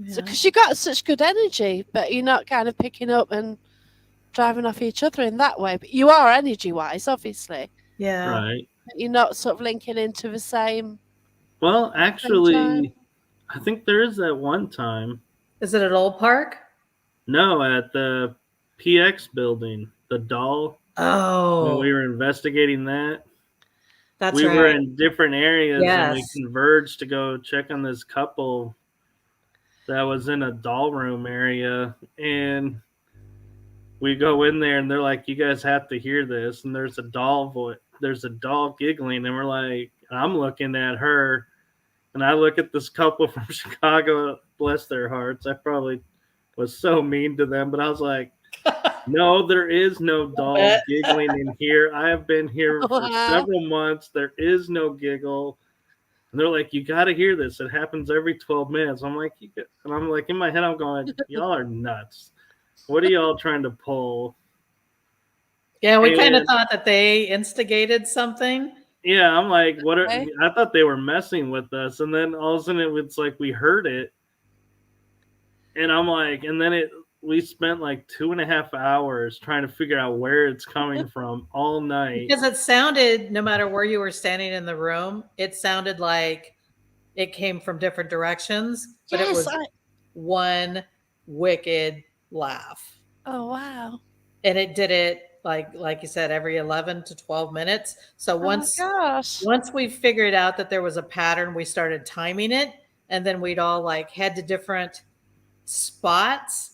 So,
Yeah.
because you got such good energy, but you're not kind of picking up and driving off each other in that way. But you are energy wise, obviously.
Yeah.
Right.
But you're not sort of linking into the
Well,
same time.
actually, I think there is that one time.
Is it at Old Park?
No, at the PX building, the doll, when we
Oh,
were investigating that.
that's
We were
right.
in different areas and we
Yes.
converged to go check on this couple that was in a doll room area. And we go in there and they're like, "You guys have to hear this." And there's a doll voice, there's a doll giggling. And we're like, I'm looking at her and I look at this couple from Chicago. Bless their hearts. I probably was so mean to them, but I was like, no, there is no doll
Bet.
giggling in here. I have been here for
Wow.
several months. There is no giggle. And they're like, you got to hear this. It happens every 12 minutes. I'm like, and I'm like, in my head, I'm going, y'all are nuts. What are y'all trying to pull?
Yeah, we kind of
And
thought that they instigated something.
yeah, I'm like, what are,
Okay.
I thought they were messing with us. And then all of a sudden it's like we heard it. And I'm like, and then we spent like 2.5 hours trying to figure out where it's coming from all night.
Because it sounded, no matter where you were standing in the room, it sounded like it came from different directions, but it
Yes.
was one wicked laugh.
Oh wow.
And it did it like you said, every 11 to 12 minutes. So
Oh my gosh.
once we figured out that there was a pattern, we started timing it, and then we'd all like head to different spots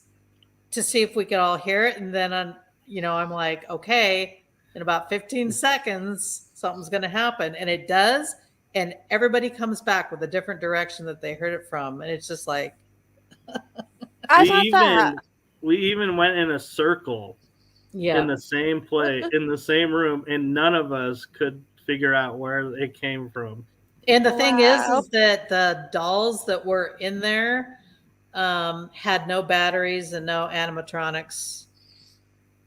to see if we could all hear it. And then I'm like, okay, in about 15 seconds, something's going to happen. And it does. And everybody comes back with a different direction that they heard it from. And it's just like,
I've
We
had that.
even we even went in a circle in
yeah.
the same play in the same room, and none of us could figure out where it came from.
And the thing
Wow.
is that the dolls that were in there had no batteries and no animatronics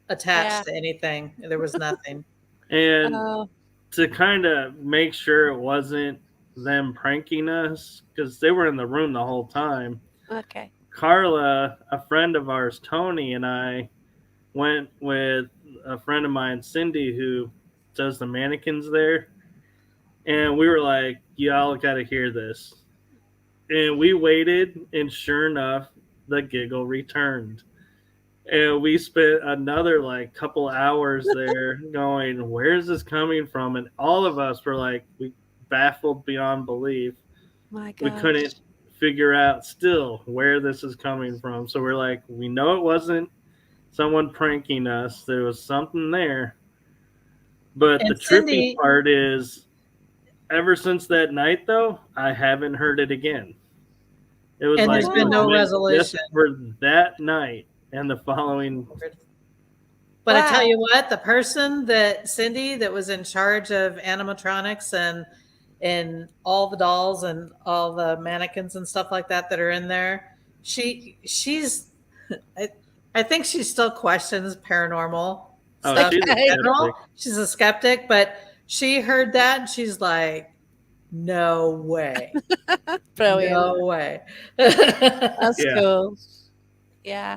Yeah.
attached to anything. There was nothing.
And
Oh,
to kind of make sure it wasn't them pranking us, because they were in the room the whole time,
okay.
Carla, a friend of ours, Tony, and I went with a friend of mine, Cindy, who does the mannequins there. And we were like, y'all got to hear this. And we waited, and sure enough, the giggle returned. And we spent another like couple hours there going, where's this coming from? And all of us were like, we baffled beyond belief.
My
We
gosh.
couldn't figure out still where this is coming from. So we're like, we know it wasn't someone pranking us. There was something there. But the
And
trippy
Cindy,
part is, ever since that night, though, I haven't heard it again. It was
and
like
there's
it
been
was
no
Wow.
meant just
resolution.
for that night and the following.
But I tell
Wow.
you what, the person that Cindy that was in charge of animatronics and all the dolls and all the mannequins and stuff like that are in there, she's I, I think she still questions paranormal
Oh,
stuff
she's a
in
Okay.
general.
skeptic.
She's a skeptic, but she heard that and she's like, no way.
Brilliant.
No way.
That's
Yeah,
cool. Yeah.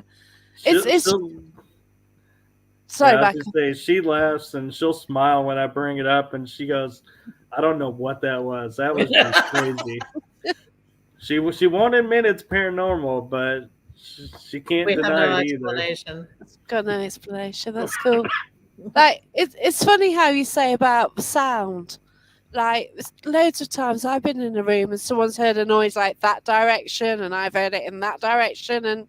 It's
she'll,
it's
she'll
sorry,
yeah. I was gonna
Michael.
say she laughs and she'll smile when I bring it up, and she goes, "I don't know what that was. That was just crazy." She won't admit it's paranormal, but she can't
We have
deny
no
it either.
explanation.
Got no explanation. That's cool. Like it's funny how you say about sound. Like loads of times I've been in a room and someone's heard a noise like that direction, and I've heard it in that direction, and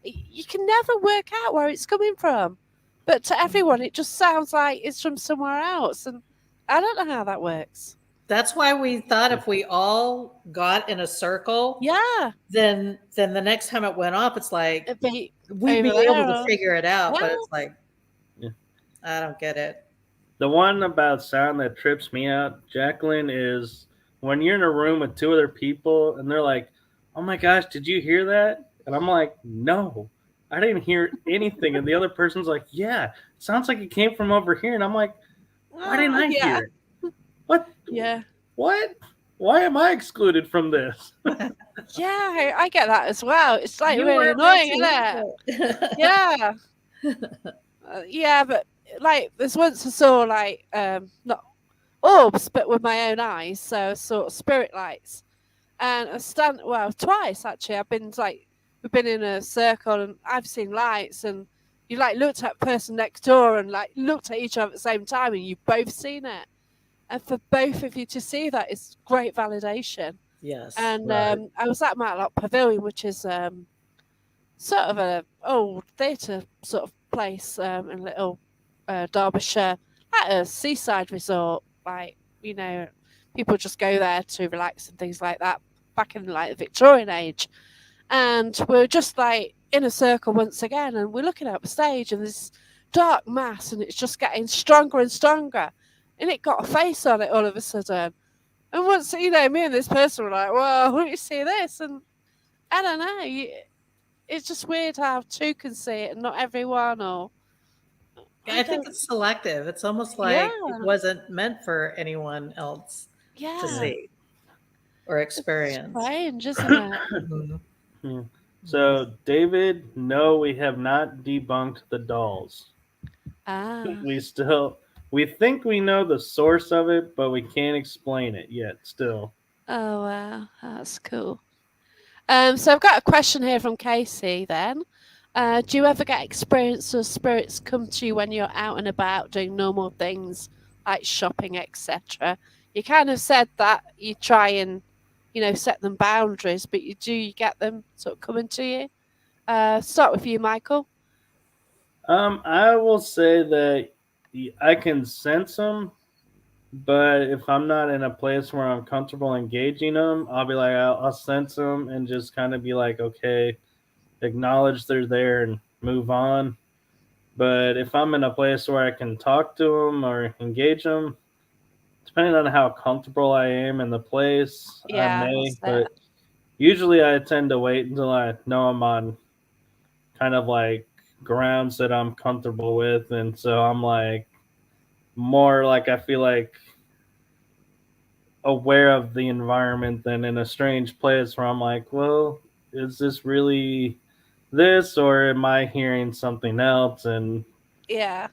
you can never work out where it's coming from. But to everyone, it just sounds like it's from somewhere else, and I don't know how that works.
That's why we thought if we all got in a circle,
Yeah,
then the next time it went off, it's like
it'd be
we'd
over
be able
there.
to figure it out. But
Yeah.
it's like,
Yeah.
I don't get it.
The one about sound that trips me out, Jacqueline, is when you're in a room with two other people and they're like, "Oh my gosh, did you hear that?" And I'm like, "No, I didn't hear anything." And the other person's like, "Yeah, it sounds like it came from over here." And I'm like, "Why didn't I
Yeah.
hear it? What?
Yeah.
What? Why am I excluded from this?"
Yeah, I get that as well. It's like
You
really
weren't
annoying,
meant
isn't it?
to.
Yeah. Yeah, but like there's once I saw like not orbs, but with my own eyes, so I saw spirit lights. And I stand well twice actually. I've been like we've been in a circle and I've seen lights, and you like looked at the person next door and like looked at each other at the same time, and you've both seen it. And for both of you to see that is great validation.
Yes.
And
Right.
I was at Matlock Pavilion, which is sort of a old theatre sort of place in little Derbyshire, at a seaside resort. Like people just go there to relax and things like that. Back in like the Victorian age, and we're just like in a circle once again, and we're looking at the stage, and this dark mass, and it's just getting stronger and stronger, and it got a face on it all of a sudden. And once me and this person were like, "Well, let me see this," and I don't know. It's just weird how two can see it and not everyone. Or
I think it's selective. It's almost
Yeah.
like it wasn't meant for anyone else to
yeah,
see or experience.
strange, isn't it?
Mhm.
Yeah. So, David, no, we have not debunked the dolls.
Ah,
We think we know the source of it, but we can't explain it yet. Still,
oh wow, that's cool. So I've got a question here from Casey. Then, do you ever get experience or spirits come to you when you're out and about doing normal things like shopping, etc.? You kind of said that you try and set them boundaries, but you get them sort of coming to you? Start with you, Michael.
I will say that I can sense them, but if I'm not in a place where I'm comfortable engaging them, I'll be like, I'll sense them and just kind of be like, okay, acknowledge they're there and move on. But if I'm in a place where I can talk to them or engage them, depending on how comfortable I am in the place, I
Yeah,
may.
that's it.
But usually I tend to wait until I know I'm on kind of like grounds that I'm comfortable with. And so I'm like, more like I feel like aware of the environment than in a strange place where I'm like, well, is this really this or am I hearing something else? And
Yeah.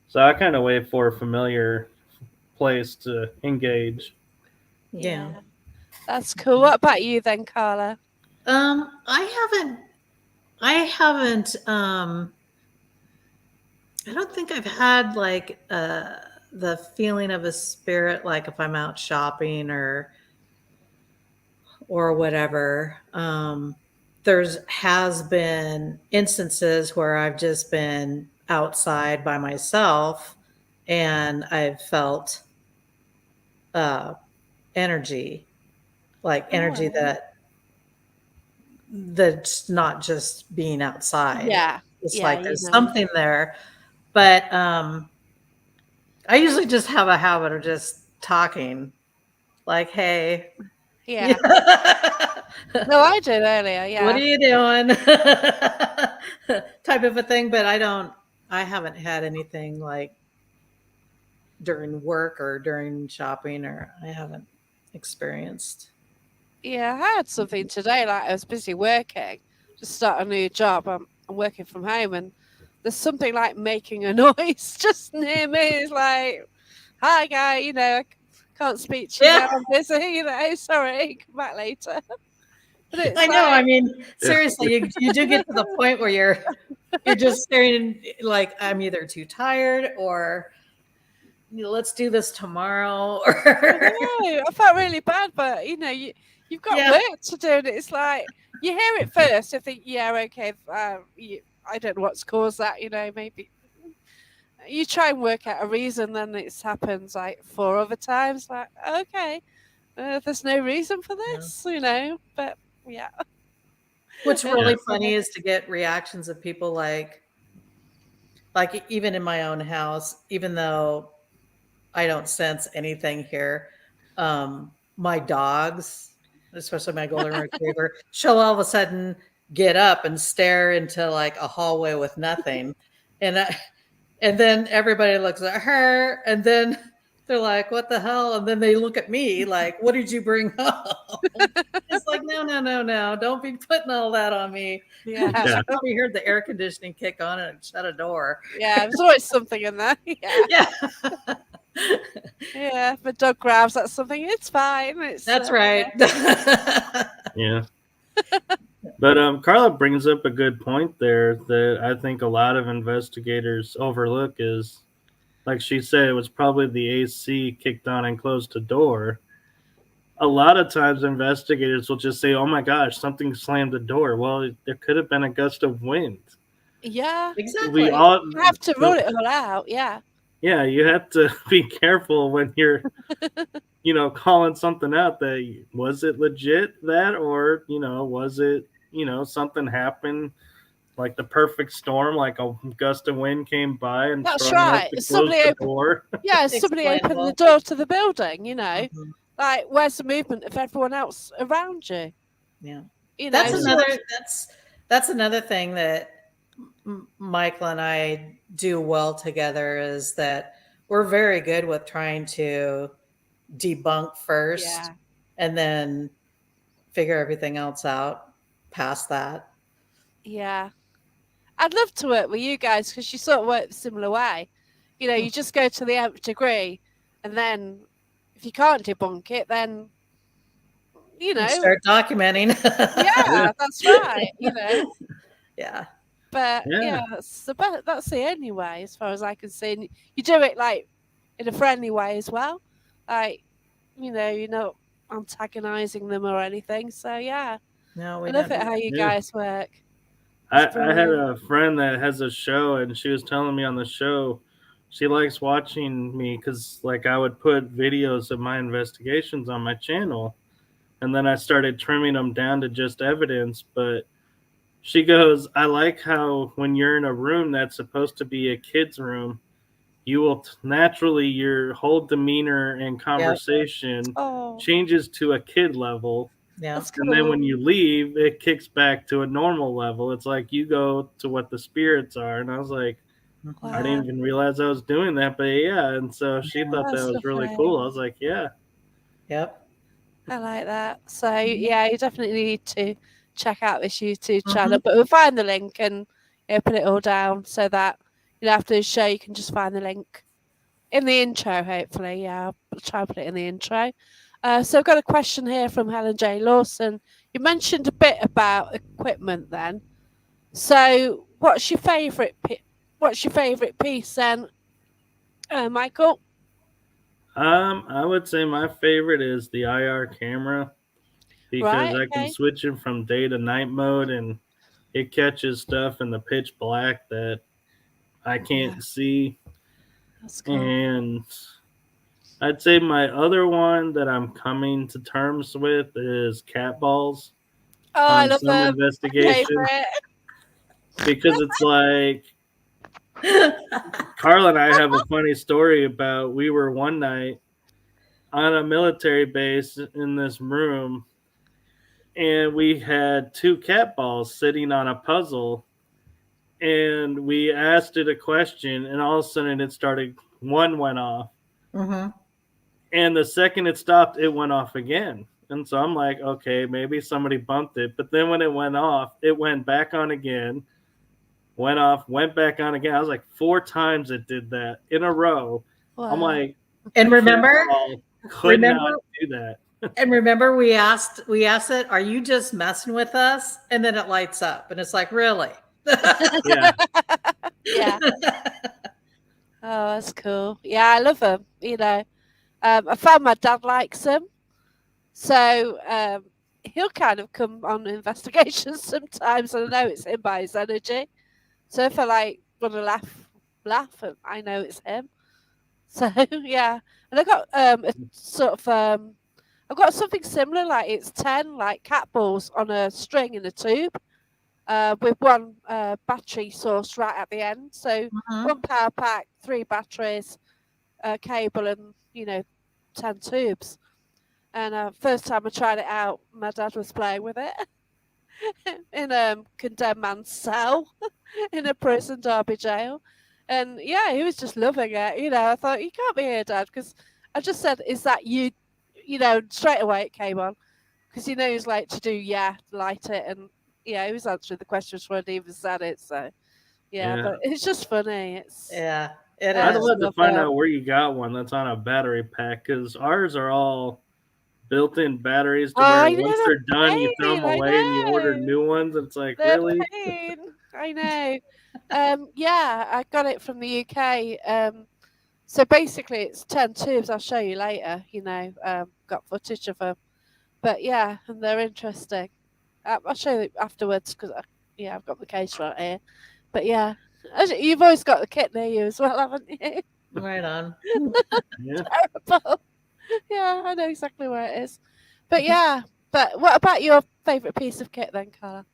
so I kind of wait for a familiar place to engage.
Yeah.
That's cool. What about you then, Carla?
I haven't I don't think I've had like the feeling of a spirit like if I'm out shopping or whatever. There's has been instances where I've just been outside by myself and I've felt uh energy, like energy
Oh.
that's not just being outside.
Yeah.
It's
Yeah,
like there's something there. But I usually just have a habit of just talking, like, "Hey,
Yeah. No, I did earlier.
what are
Yeah.
you doing?" type of a thing. But I haven't had anything like during work or during shopping, or I haven't experienced.
Yeah, I had something today. Like I was busy working, just start a new job. I'm working from home, and there's something like making a noise just near me. It's like, "Hi, guy. I can't speak to you
Yeah.
now. I'm busy. Sorry, come back later." But it's
I know. I
like,
mean, seriously, you do get to the point where you're You're just staring like I'm either too tired or let's do this tomorrow.
I know. I felt really bad, but you've got
Yeah.
work to do, and it's like you hear it first, you think, yeah, okay, I don't know what's caused that. Maybe you try and work out a reason, then it happens like 4 other times. Like, okay, there's no reason for this, But yeah.
What's really funny is to get reactions of people like even in my own house, even though I don't sense anything here, my dogs, especially my golden retriever, she'll all of a sudden get up and stare into like a hallway with nothing. And then everybody looks at her, and then they're like, what the hell? And then they look at me like, what did you bring home? It's like, no. Don't be putting all that on me.
Yeah.
I probably heard the air conditioning kick on and shut a door.
Yeah, there's always something in there. Yeah. Yeah, if a dog grabs at something, it's fine.
That's right.
Yeah. But Carla brings up a good point there that I think a lot of investigators overlook is, like she said, it was probably the AC kicked on and closed the door. A lot of times investigators will just say, oh my gosh, something slammed the door. Well, there could have been a gust of wind.
Yeah.
Exactly.
You have to rule it all out. Yeah.
Yeah, you have to be careful when you're, calling something out. That was it legit that, or was it, something happened, like the perfect storm, like a gust of wind came by and
that's right. Somebody opened the door. Yeah, somebody opened the door to the building.
Mm-hmm.
Like where's the movement of everyone else around you?
Yeah, that's another thing that Michael and I do well together is that we're very good with trying to debunk first and then figure everything else out past that.
Yeah. I'd love to work with you guys because you sort of work the similar way. You just go to the nth degree, and then if you can't debunk it, then you
start documenting.
Yeah, that's right.
Yeah.
But that's the only way, as far as I can see. And you do it like in a friendly way as well, like you're not antagonizing them or anything. So yeah,
no,
I love it how you guys work.
I had a friend that has a show, and she was telling me on the show she likes watching me because like I would put videos of my investigations on my channel, and then I started trimming them down to just evidence. But she goes, I like how when you're in a room that's supposed to be a kid's room, you will naturally, your whole demeanor and conversation changes to a kid level.
Yeah.
And then when you leave, it kicks back to a normal level. It's like you go to what the spirits are. And I was like, wow. I didn't even realize I was doing that. But yeah. And so she thought that was really cool. I was like, yeah.
Yep.
I like that. So yeah, you definitely need to check out this YouTube channel. But we'll find the link and put it all down so that after the show you can just find the link in the intro, hopefully. Yeah, I'll try and put it in the intro. So I've got a question here from Helen J. Lawson. You mentioned a bit about equipment then. So what's your favourite piece then, Michael?
I would say my favorite is the IR camera because I can switch it from day to night mode and it catches stuff in the pitch black that I can't see.
That's cool.
And I'd say my other one that I'm coming to terms with is cat balls.
Oh, I love them.
Investigation. Because it's like Carla and I have a funny story about we were one night on a military base in this room and we had 2 cat balls sitting on a puzzle and we asked it a question and all of a sudden one went off.
Mm-hmm.
And the second it stopped, it went off again. And so I'm like, okay, maybe somebody bumped it. But then when it went off, it went back on again, went off, went back on again. I was like 4 times it did that in a row. Wow. I'm like,
and remember,
not do that.
And remember, we asked it, are you just messing with us? And then it lights up and it's like, really?
Yeah.
Yeah. Oh, that's cool. Yeah, I love them. I found my dad likes them, so he'll kind of come on investigations sometimes, and I know it's him by his energy. So if I want to laugh, and I know it's him. So yeah, and I got a sort of I've got something similar. Like it's 10 like cat balls on a string in a tube, with one battery source right at the end. So
Mhm.
one power pack, 3 batteries, a cable, and 10 tubes. And first time I tried it out, my dad was playing with it in a condemned man's cell in a prison Derby jail. And yeah, he was just loving it. I thought, you can't be here, Dad, because I just said, is that you? Straight away it came on because he knows like to do, light it. And yeah, he was answering the questions when he even said it. So yeah,
Yeah.
but it's just funny. It's
Yeah, it
I
I'd
is.
just
love to
love
find
it.
out where you got one that's on a battery pack because ours are all built-in batteries to where
I
once
know
they're done, you throw
they're
them
pain. I
away and you order
know
new ones. It's like,
they're
really?
pain. I know. Yeah, I got it from the UK. So basically, it's 10 tubes. I'll show you later. Got footage of them. But yeah, and they're interesting. I'll show you afterwards because I've got the case right here. But yeah, you've always got the kit near you as well, haven't you?
Right on.
Yeah.
Terrible. Yeah, I know exactly where it is. But yeah, but what about your favourite piece of kit then, Carla?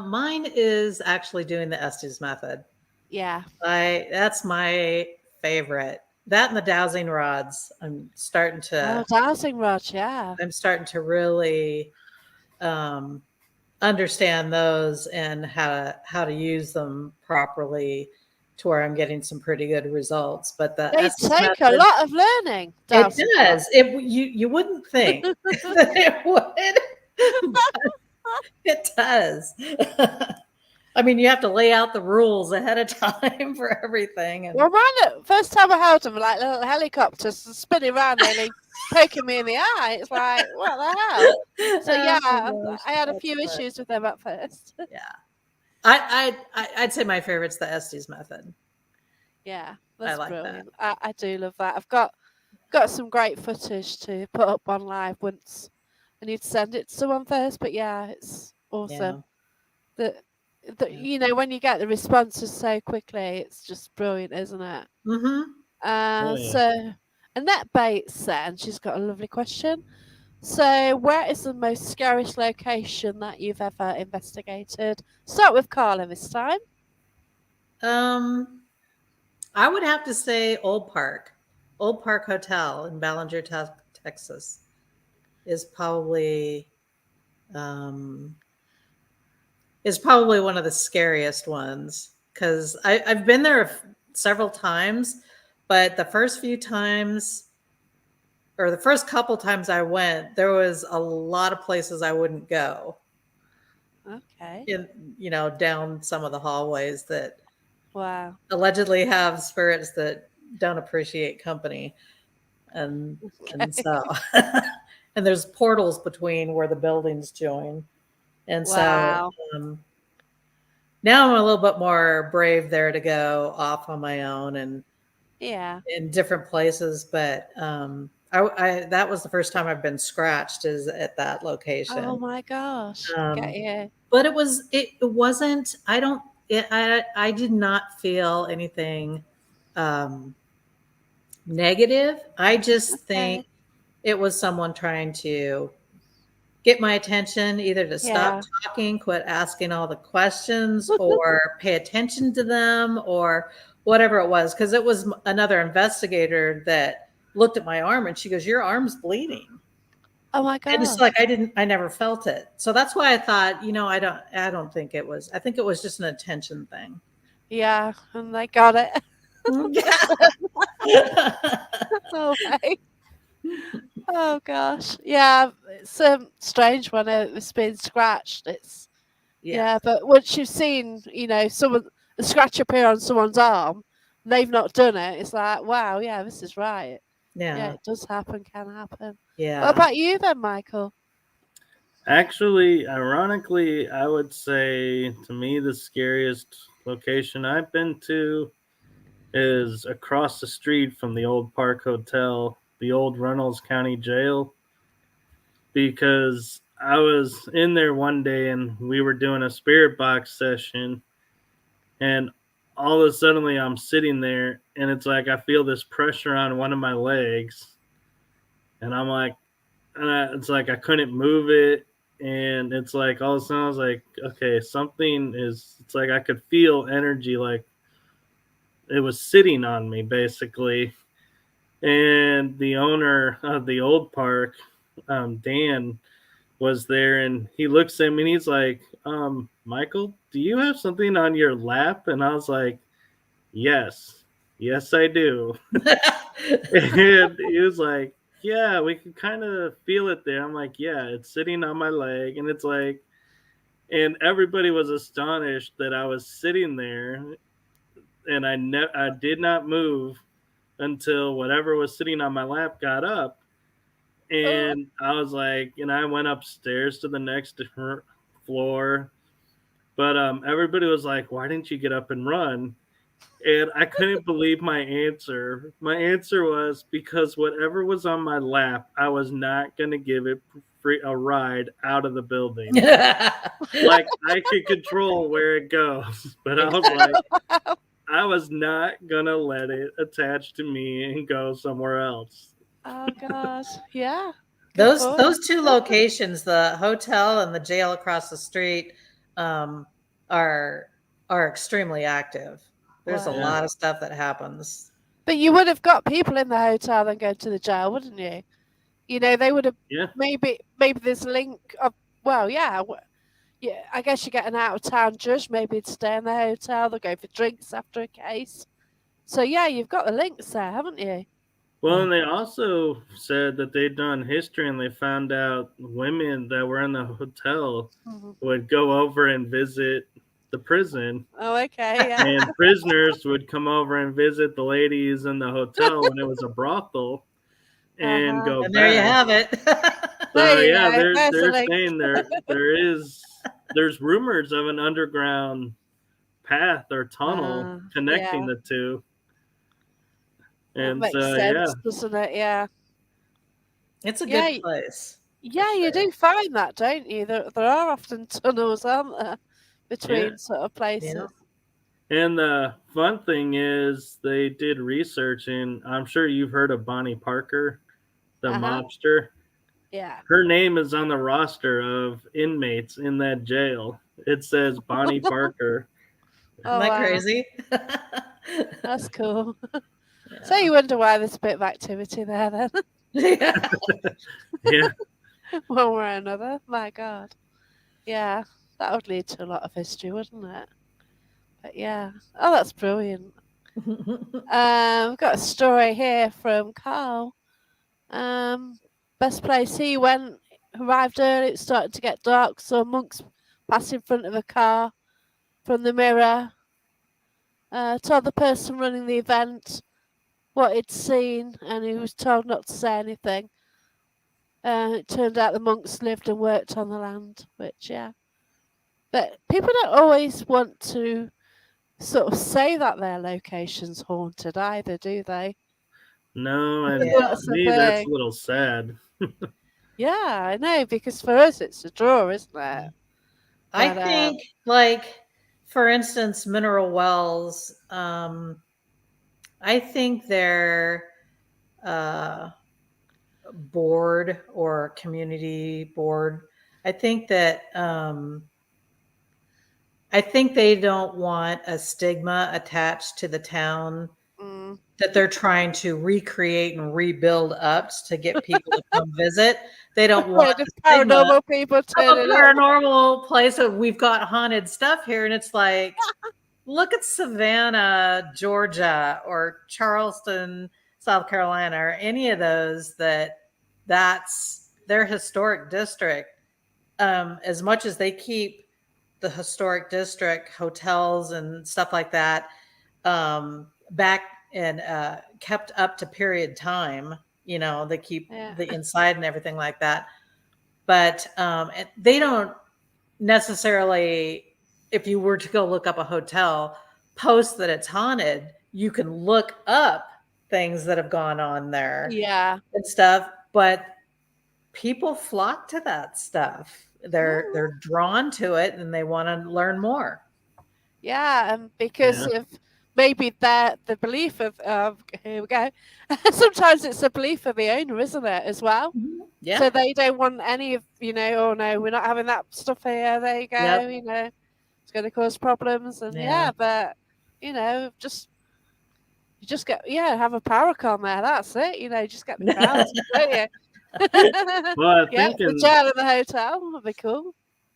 Mine is actually doing the Estes method.
Yeah.
That's my favorite. That and the dowsing rods.
Oh, dowsing rod, yeah.
I'm starting to really um, understand those and how to use them properly to where I'm getting some pretty good results. But the
They
Estes
take a
method,
lot of learning,
it
dowsing rods.
does. You wouldn't think that it would, but it does. I mean, you have to lay out the rules ahead of time for everything, and
Well, first time I held them, like little helicopters spinning around, nearly poking me in the eye. It's like, what the hell? So yeah,
oh gosh,
I had a
that's
few
fun.
issues with them at first.
Yeah, I'd say my favorite's the Estes method.
Yeah,
I
that's
like that.
brilliant. I do love that. I've got some great footage to put up on live once. I need to send it to someone first, but yeah, it's awesome.
Yeah.
That when you get the responses so quickly, it's just brilliant, isn't it?
Mm-hmm.
Oh, yeah.
So Annette Bates then, she's got a lovely question. So, where is the most scariest location that you've ever investigated? Start with Carla this time.
I would have to say Old Park Hotel in Ballinger, Texas, is um, probably one of the scariest ones because I've been there several times, but the first few times or the first couple times I went, there was a lot of places I wouldn't go.
Okay.
Down some of the hallways that
Wow.
allegedly have spirits that don't appreciate company. And
Okay.
so and there's portals between where the buildings join. And
Wow.
so now I'm a little bit more brave there to go off on my own and
Yeah.
in different places. But that was the first time I've been scratched is at that
Oh
location.
my gosh. Get
Um,
you.
but it wasn't. I did not feel anything negative. I just think
Okay.
it was someone trying to get my attention, either to stop
Yeah.
talking, quit asking all the questions, or pay attention to them, or whatever it was. Because it was another investigator that looked at my arm and she goes, "Your arm's bleeding."
Oh my
And it's
gosh.
like I never felt it. So that's why I thought, I don't think it was. I think it was just an attention thing.
Yeah, and they got it. Oh my. Oh gosh. Yeah, it's a strange one. It's been scratched. It's
Yeah.
Yeah, but once you've seen, someone a scratch appear on someone's arm, and they've not done it, it's like, wow, yeah, this is right. Yeah,
Yeah.
it does happen, can happen. What
Yeah.
about you then, Michael?
Actually, ironically, I would say to me the scariest location I've been to is across the street from the old Park Hotel, the old Reynolds County Jail, because I was in there one day and we were doing a spirit box session, and all of a sudden I'm sitting there and it's like I feel this pressure on one of my legs, and I'm like, it's like I couldn't move it. And it's like all of a sudden I was like, okay, something is. It's like I could feel energy, like it was sitting on me, basically. And the owner of the old park, Dan, was there, and he looks at me and he's like, Michael, do you have something on your lap? And I was like, yes, I do. And he was like, yeah, we can kind of feel it there. I'm like, yeah, it's sitting on my leg. And it's like, and everybody was astonished that I was sitting there, and I did not move until whatever was sitting on my lap got up.
Oh,
And I was like, and I went upstairs to the next floor. But everybody was like, why didn't you get up and run? And I couldn't believe my answer. My answer was because whatever was on my lap, I was not going to give it a ride out of the building. Like I could control where it goes, but I was like, I was not going to let it attach to me and go somewhere else.
oh God. Yeah. Good
those
point.
those two locations, the hotel and the jail across the street, um, are extremely active. There's a
Yeah.
Wow.
lot of stuff that happens.
But you would have got people in the hotel then go to the jail, wouldn't you? You know, they would have
Yeah.
maybe this link of well, yeah, yeah. I guess you get an out of town judge, maybe to stay in the hotel. They'll go for drinks after a case. So yeah, you've got the links there, haven't you?
Well, and they also said that they'd done history and they found out women that were in the hotel
Mhm.
would go over and visit the prison,
Oh, okay, yeah.
and prisoners would come over and visit the ladies in the hotel when it was a brothel and
Uh-huh.
go
And there you
back.
have it.
There
So
you
yeah,
go. There's a
they're
link.
saying there's rumors of an underground path or tunnel connecting
Yeah,
the two.
that
And
makes
so yeah,
sense, doesn't it? Yeah.
It's a
Yeah,
good place for
yeah, you
sure.
do find that, don't you? There are often tunnels, aren't there,
yeah.
between sort of
Yeah.
places.
And the fun thing is they did research, and I'm sure you've heard of Bonnie Parker, the
Uh-huh.
mobster.
Yeah.
Her name is on the roster of inmates in that jail. It says Bonnie Parker.
Isn't
Oh
that
wow,
crazy?
that's cool. So
Yeah.
you wonder why there's a bit of activity there then,
Yeah.
Yeah.
one way or another. My God. Yeah, that would lead to a lot of history, wouldn't it? But yeah. Oh, that's brilliant. We've got a story here from Carl. Um, best place he went, arrived early, it started to get dark, saw monks pass in front of a car from the mirror, told the person running the event what he'd seen, and he was told not to say anything. It turned out the monks lived and worked on the land, which, yeah. But people don't always want to sort of say that their location's haunted either, do they?
No,
I think
and
Yeah.
to
that's the
me that's a
thing.
little sad.
Yeah, I know, because for us it's a draw, isn't it?
I
But
think, like, for instance, mineral wells, I think their uh, board or community board, I think that I think they don't want a stigma attached to the town
mm,
that they're trying to recreate and rebuild up to get people to come visit. They don't want
afraid of
the stigma
paranormal people
of a
turning up.
paranormal place of we've got haunted stuff here, and it's like, look at Savannah, Georgia, or Charleston, South Carolina, or any of those that's their historic district. As much as they keep the historic district hotels and stuff like that back and kept up to period time, they keep
Yeah.
the inside and everything like that. but they don't necessarily, if you were to go look up a hotel, post that it's haunted. You can look up things that have gone on there
Yeah.
and stuff, but people flock to that stuff. They're drawn to it and they want to learn more.
Yeah, and because
Yeah.
of maybe the belief of here we go. Sometimes it's the belief of the owner, isn't it, as well?
Yeah.
So they don't want any of, oh no, we're not having that stuff here. There you go.
Yep.
It's going to cause problems, and
Yeah.
but just you just have a paracon there. That's it. Just get the crowd, don't you?
Well, I
Yeah,
think
the jail in the hotel would be cool.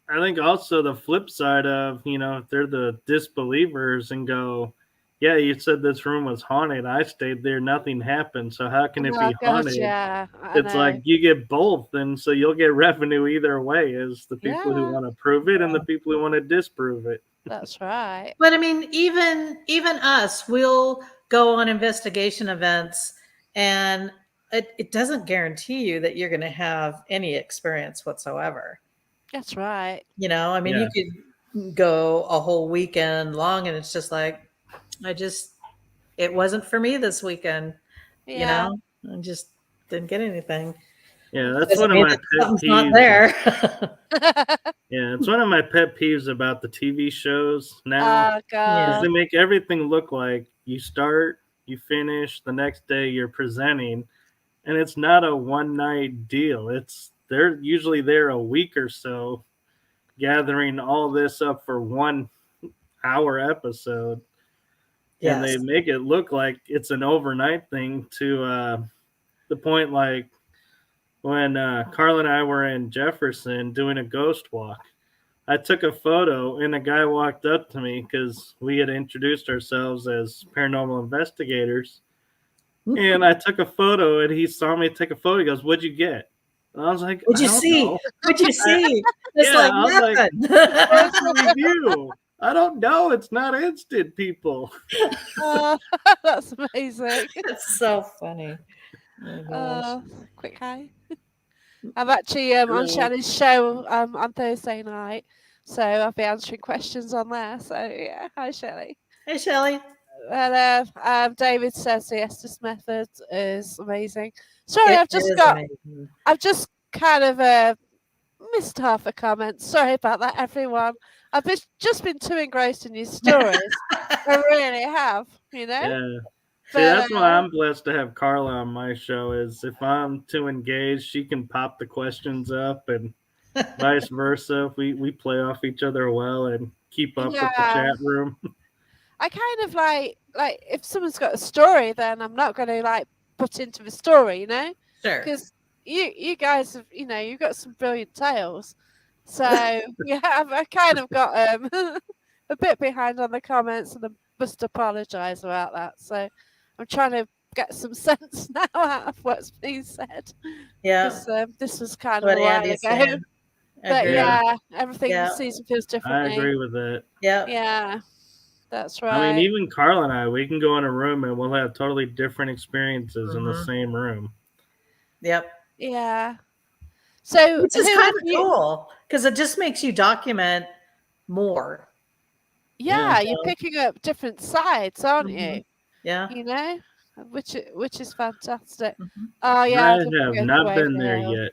I think also the flip side of, if they're the disbelievers and go, yeah, you said this room was haunted. I stayed there. Nothing happened. So how can it
Oh
be
gosh,
haunted?
yeah, I
It's like
know.
you get both. And so you'll get revenue either way, as the people who
Yeah,
want to prove it and the people who want to disprove it.
that's right.
But I mean, even us, we'll go on investigation events, and it doesn't guarantee you that you're going to have any experience whatsoever.
That's right.
I mean,
Yeah.
you could go a whole weekend long, and it's just like, it wasn't for me this weekend.
Yeah.
I just didn't get anything.
Yeah, that's
Doesn't
one of
mean
my
that
pet
something's not
peeves.
there.
Yeah, it's one of my pet peeves about the TV shows now.
Oh
Is
Yeah.
god.
they make everything look like you start, you finish, the next day you're presenting, and it's not a one night deal. They're usually there a week or so, gathering all this up for 1 hour episode, and
Yes.
they make it look like it's an overnight thing to the point like when Carla and I were in Jefferson doing a ghost walk. I took a photo, and a guy walked up to me because we had introduced ourselves as paranormal investigators. And I took a photo, and he saw me take a photo. He goes, "What'd you get?" And I was like,
What'd
"I
you
don't
see?
know."
What'd you
I,
see? It's
yeah,
like
I was like,
nothing.
"Where's the review?" I don't know. It's not instant, people.
Oh, that's amazing.
It's so funny. Oh gosh.
Quick hi. I'm actually on
Hello.
Shannon's show on Thursday night, so I'll be answering questions on there. So yeah, hi Shelley.
Hey, Shelley.
And David says the Estes method is amazing. Sorry,
It
I've just
is
got.
amazing.
I've just kind of missed half a comment. Sorry about that, everyone. I've just been too engrossed in your stories. I really have,
Yeah. See,
But
that's why I'm blessed to have Carla on my show. Is if I'm too engaged, she can pop the questions up, and vice versa. We play off each other well and keep up with the
yeah,
chat room.
I kind of like if someone's got a story, then I'm not going to like put into the story,
Sure.
because you guys have you've got some brilliant tales. So yeah, I kind of got a bit behind on the comments, and I must apologise about that. So I'm trying to get some sense now out of what's being said,
Yeah.
because this was kind of
What
a while
Andy's
ago.
saying.
But
Agree.
Yeah,
yeah, everything
Yeah.
sees and feels
I
differently.
agree with that.
Yeah.
Yeah, that's
I mean,
right.
even Carla and I, we can go in a room and we'll have totally different experiences in the
Mhm.
same room.
Yep.
Yeah. So
Which is
who
kind
have
of
you?
cool because it just makes you document more.
Yeah,
Yeah.
you're picking up different sides, aren't
Mhm.
you?
Yeah.
Which is fantastic.
Mhm.
Oh
I
yeah, I'll have to
have
go to
not been
Waverly
there
Hills.
yet.
You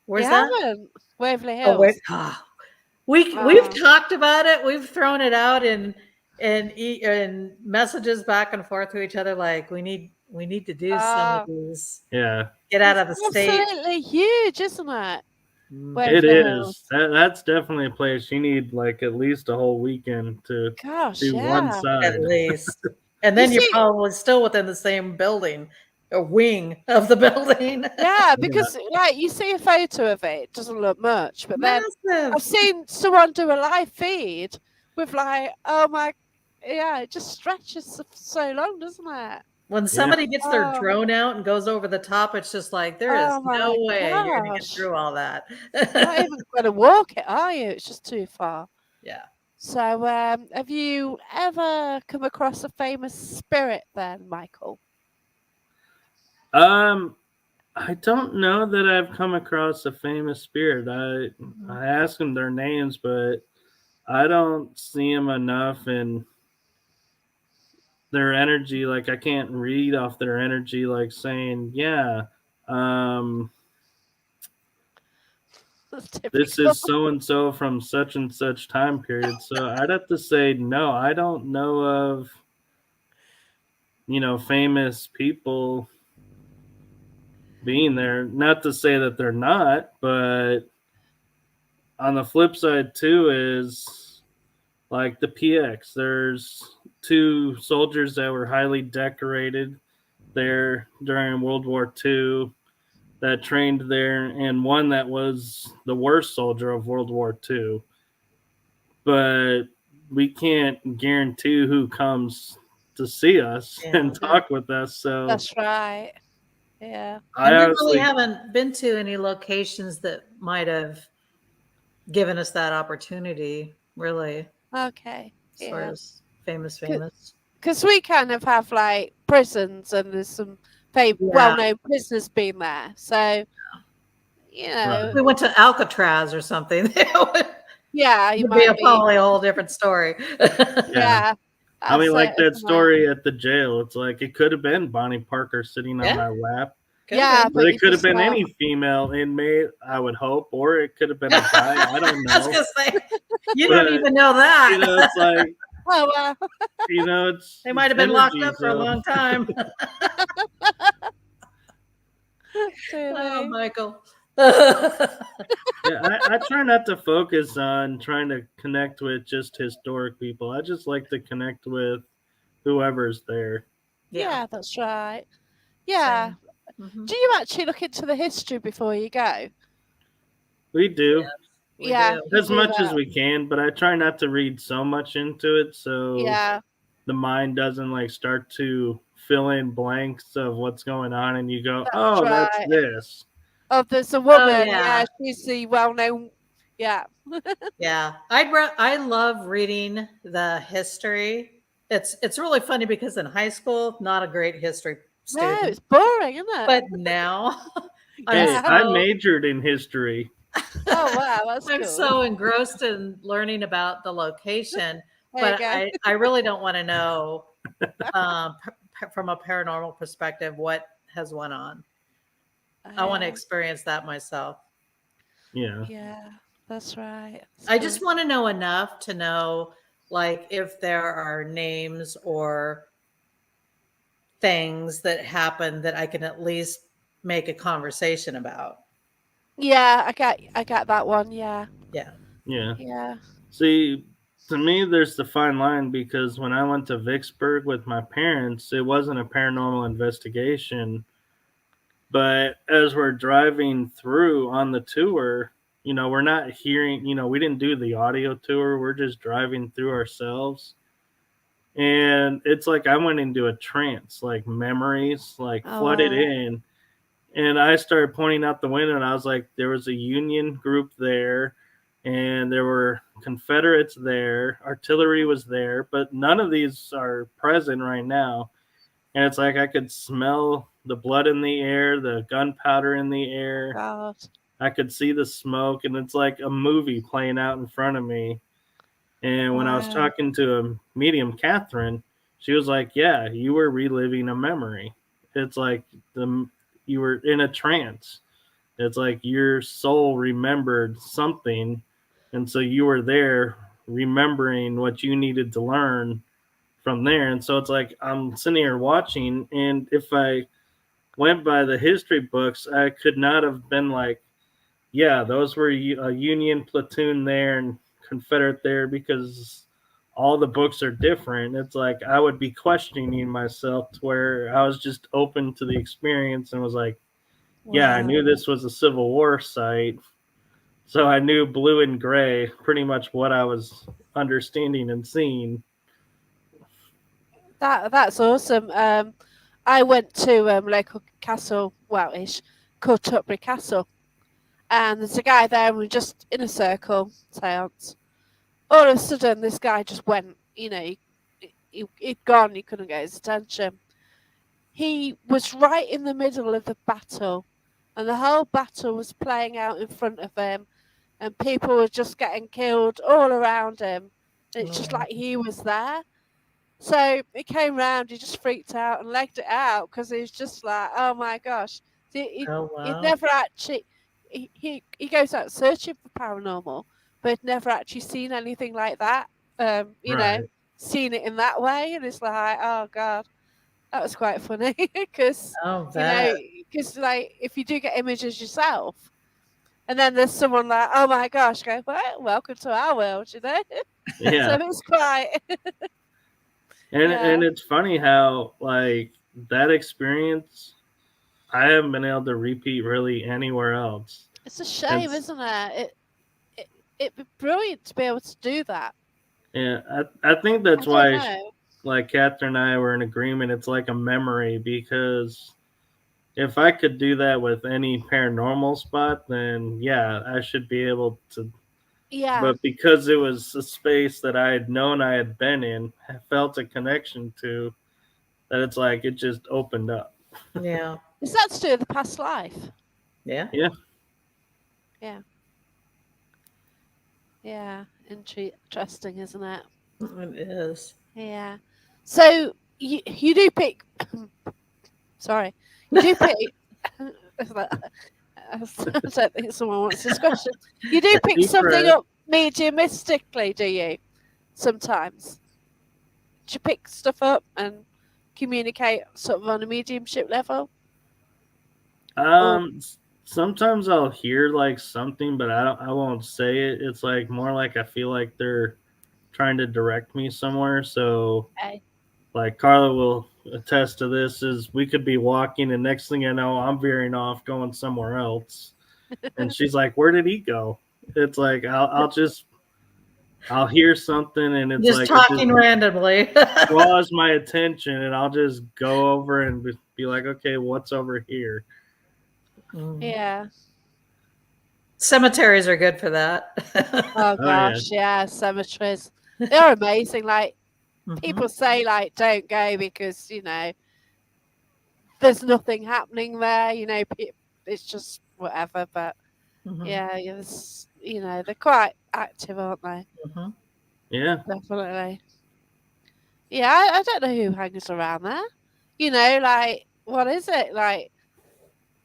Where's that?
haven't? Waverly
Oh, wait.
Hills.
We've
Oh,
talked about it. We've thrown it out in messages back and forth to each other. Like we need to do some of
oh,
these.
Yeah,
Get out
it's
of the state.
absolutely huge, isn't it?
Mhm.
it
Waverly Hills.
is. That's definitely a place you need like at least a whole weekend to
Gosh,
do one
yeah.
At
side.
least, and
You
then you're
see,
probably still within the same building, a wing of the building.
yeah,
Yeah.
because like you see a photo of it, it doesn't look much, but then I've
Massive.
seen someone do a live feed with like, oh my, yeah, it just stretches so long, doesn't it?
When
Yeah.
somebody gets their
Oh,
drone out and goes over the top, it's just like there is
oh
no
my
way you're going to get
gosh.
through all that.
You're not even going to walk it, are you? It's just too far.
Yeah.
So, have you ever come across a famous spirit then, Michael?
Um, I don't know that I've come across a famous spirit.
Mhm.
I ask them their names, but I don't see them enough in their energy. Like I can't read off their energy, like saying, "Yeah, um,
That's
this
typical.
is so and so from such and such time period." So I'd have to say no. I don't know of famous people being there. Not to say that they're not, but on the flip side too is like the PX. There's two soldiers that were highly decorated there during World War II that trained there, and one that was the worst soldier of World War II. But we can't guarantee who comes to see us
Yeah.
and talk with us. So
That's right. Yeah.
I
And we really
honestly,
haven't been to any locations that might have given us that opportunity, really,
Okay.
as far
Yeah.
as famous.
Because we kind of have like prisons and there's some
Yeah.
well-known prisoners been there. So,
right.
We went to Alcatraz or something. It
yeah, you
would be
might be.
probably a whole different story.
Yeah.
Yeah.
I
That's
mean, like
it.
that
Isn't it?
story at the jail. It's like it could have been Bonnie Parker sitting on
Yeah,
my lap,
could have
Yeah,
been.
but
but
it
you
could have
just
been
well.
any female inmate, I would hope, or it could have been a guy. I don't
I was
know.
gonna say, you don't
But
even know
it's
that.
like
Oh well.
They might
it's
have been locked
energy.
up for a
So
long time.
Do
Oh,
they?
Michael.
yeah, I try not to focus on trying to connect with just historic people. I just like to connect with whoever's there.
Yeah,
Yeah, that's right. Yeah.
same. Hmm.
Do you actually look into the history before you go?
We do
Yes, we
Yeah,
do.
you
as
do
much as
that.
we can, but I try not to read so much into it so
Yeah.
the mind doesn't like start to fill in blanks of what's going on and you go,
That's
"Oh, that's
right.
this."
Oh, there's a
Oh
woman. Yeah,
yeah,
she's the well-known. Yeah.
yeah. I love reading the history. It's really funny because in high school, not a great history
No,
student,
it's boring, isn't it?
but now I'm
Hey,
Yeah.
I
so
majored in history.
Oh wow, that's
I'm
cool.
so engrossed in learning about the location,
There you
but
go.
I really don't want to know from a paranormal perspective what has went on. I want to
Yeah,
experience that myself.
Yeah.
yeah, that's right. That's
I
cool.
just want to know enough to know, like, if there are names or things that happen that I can at least make a conversation about.
Yeah, I get that one. Yeah,
Yeah.
Yeah.
yeah.
See, to me, there's the fine line because when I went to Vicksburg with my parents, it wasn't a paranormal investigation. But as we're driving through on the tour, we're not hearing, we didn't do the audio tour. We're just driving through ourselves. And it's like I went into a trance, like memories, like
Oh
flooded
wow.
in. And I started pointing out the window and I was like, there was a Union group there and there were Confederates there, artillery was there, but none of these are present right now. And it's like I could smell the blood in the air, the gunpowder in the air.
God.
I could see the smoke, and it's like a movie playing out in front of me. And when I was
Wow.
talking to a medium, Catherine, she was like, "Yeah, you were reliving a memory. It's like you were in a trance. It's like your soul remembered something, and so you were there remembering what you needed to learn from there. And so it's like I'm sitting here watching, and if I went by the history books, I could not have been like, yeah, those were a Union platoon there and Confederate there because all the books are different. It's like I would be questioning myself to where I was just open to the experience and was like, yeah, I
Wow.
knew this was a Civil War site. So I knew blue and gray, pretty much what I was understanding and seeing.
That's awesome. I went to local castle, well, ish, called Tutbury Castle, and there's a guy there, and we're just in a circle, seance. All of a sudden, this guy just went. He'd gone. He couldn't get his attention. He was right in the middle of the battle, and the whole battle was playing out in front of him, and people were just getting killed all around him. And it's just
Oh.
like he was there. So he came round, he just freaked out and legged it out because he was just like, oh my gosh.
Oh,
He'd
wow.
never actually, he goes out searching for paranormal, but he'd never actually seen anything like that. You know,
Right.
seen it in that way. And it's like, oh God, that was quite funny because,
Oh,
you know,
that.
because like if you do get images yourself, and then there's someone like, oh my gosh, go, well, welcome to our world, you know?
Yeah.
So it's quite,
And
yeah.
it's funny how like that experience I haven't been able to repeat really anywhere else.
It's a shame,
It's
isn't it? It'd be brilliant to be able to do that.
yeah, I think
I
that's
don't
why
know.
like Catherine and I were in agreement. It's like a memory because if I could do that with any paranormal spot, then yeah, I should be able to.
Yeah,
But because it was a space that I had known I had been in, I felt a connection to, that it's like it just opened up.
Yeah.
is that to do with the past life?
Yeah.
Yeah.
Yeah, yeah. Interesting, isn't it?
It is.
Yeah. So you do pick. Sorry, you do pick. I don't think someone wants this question. You do pick
Deep
something
breath.
up mediumistically, do you? Sometimes. Do you pick stuff up and communicate sort of on a mediumship level? Or
Sometimes I'll hear like something, but I won't say it. It's like more like I feel like they're trying to direct me somewhere. So
okay.
like Carla will attest to this, is we could be walking and next thing I know I'm veering off going somewhere else. And she's like, "Where did he go?" It's like I'll hear something and it's
Just
like it just
talking randomly.
draws my attention and I'll just go over and be like, "Okay, what's over here?"
Mm.
Yeah.
Cemeteries are good for that.
Oh
Oh yeah.
gosh, yeah, cemeteries. They're amazing. Like
Mhm.
people say like don't go because, you know, there's nothing happening there, you know, it's just whatever, but
Mhm.
yeah, it's, you know, they're quite active, aren't they?
Mhm.
Yeah.
Definitely. Yeah, I don't know who hangs around there. You know, like what is it? Like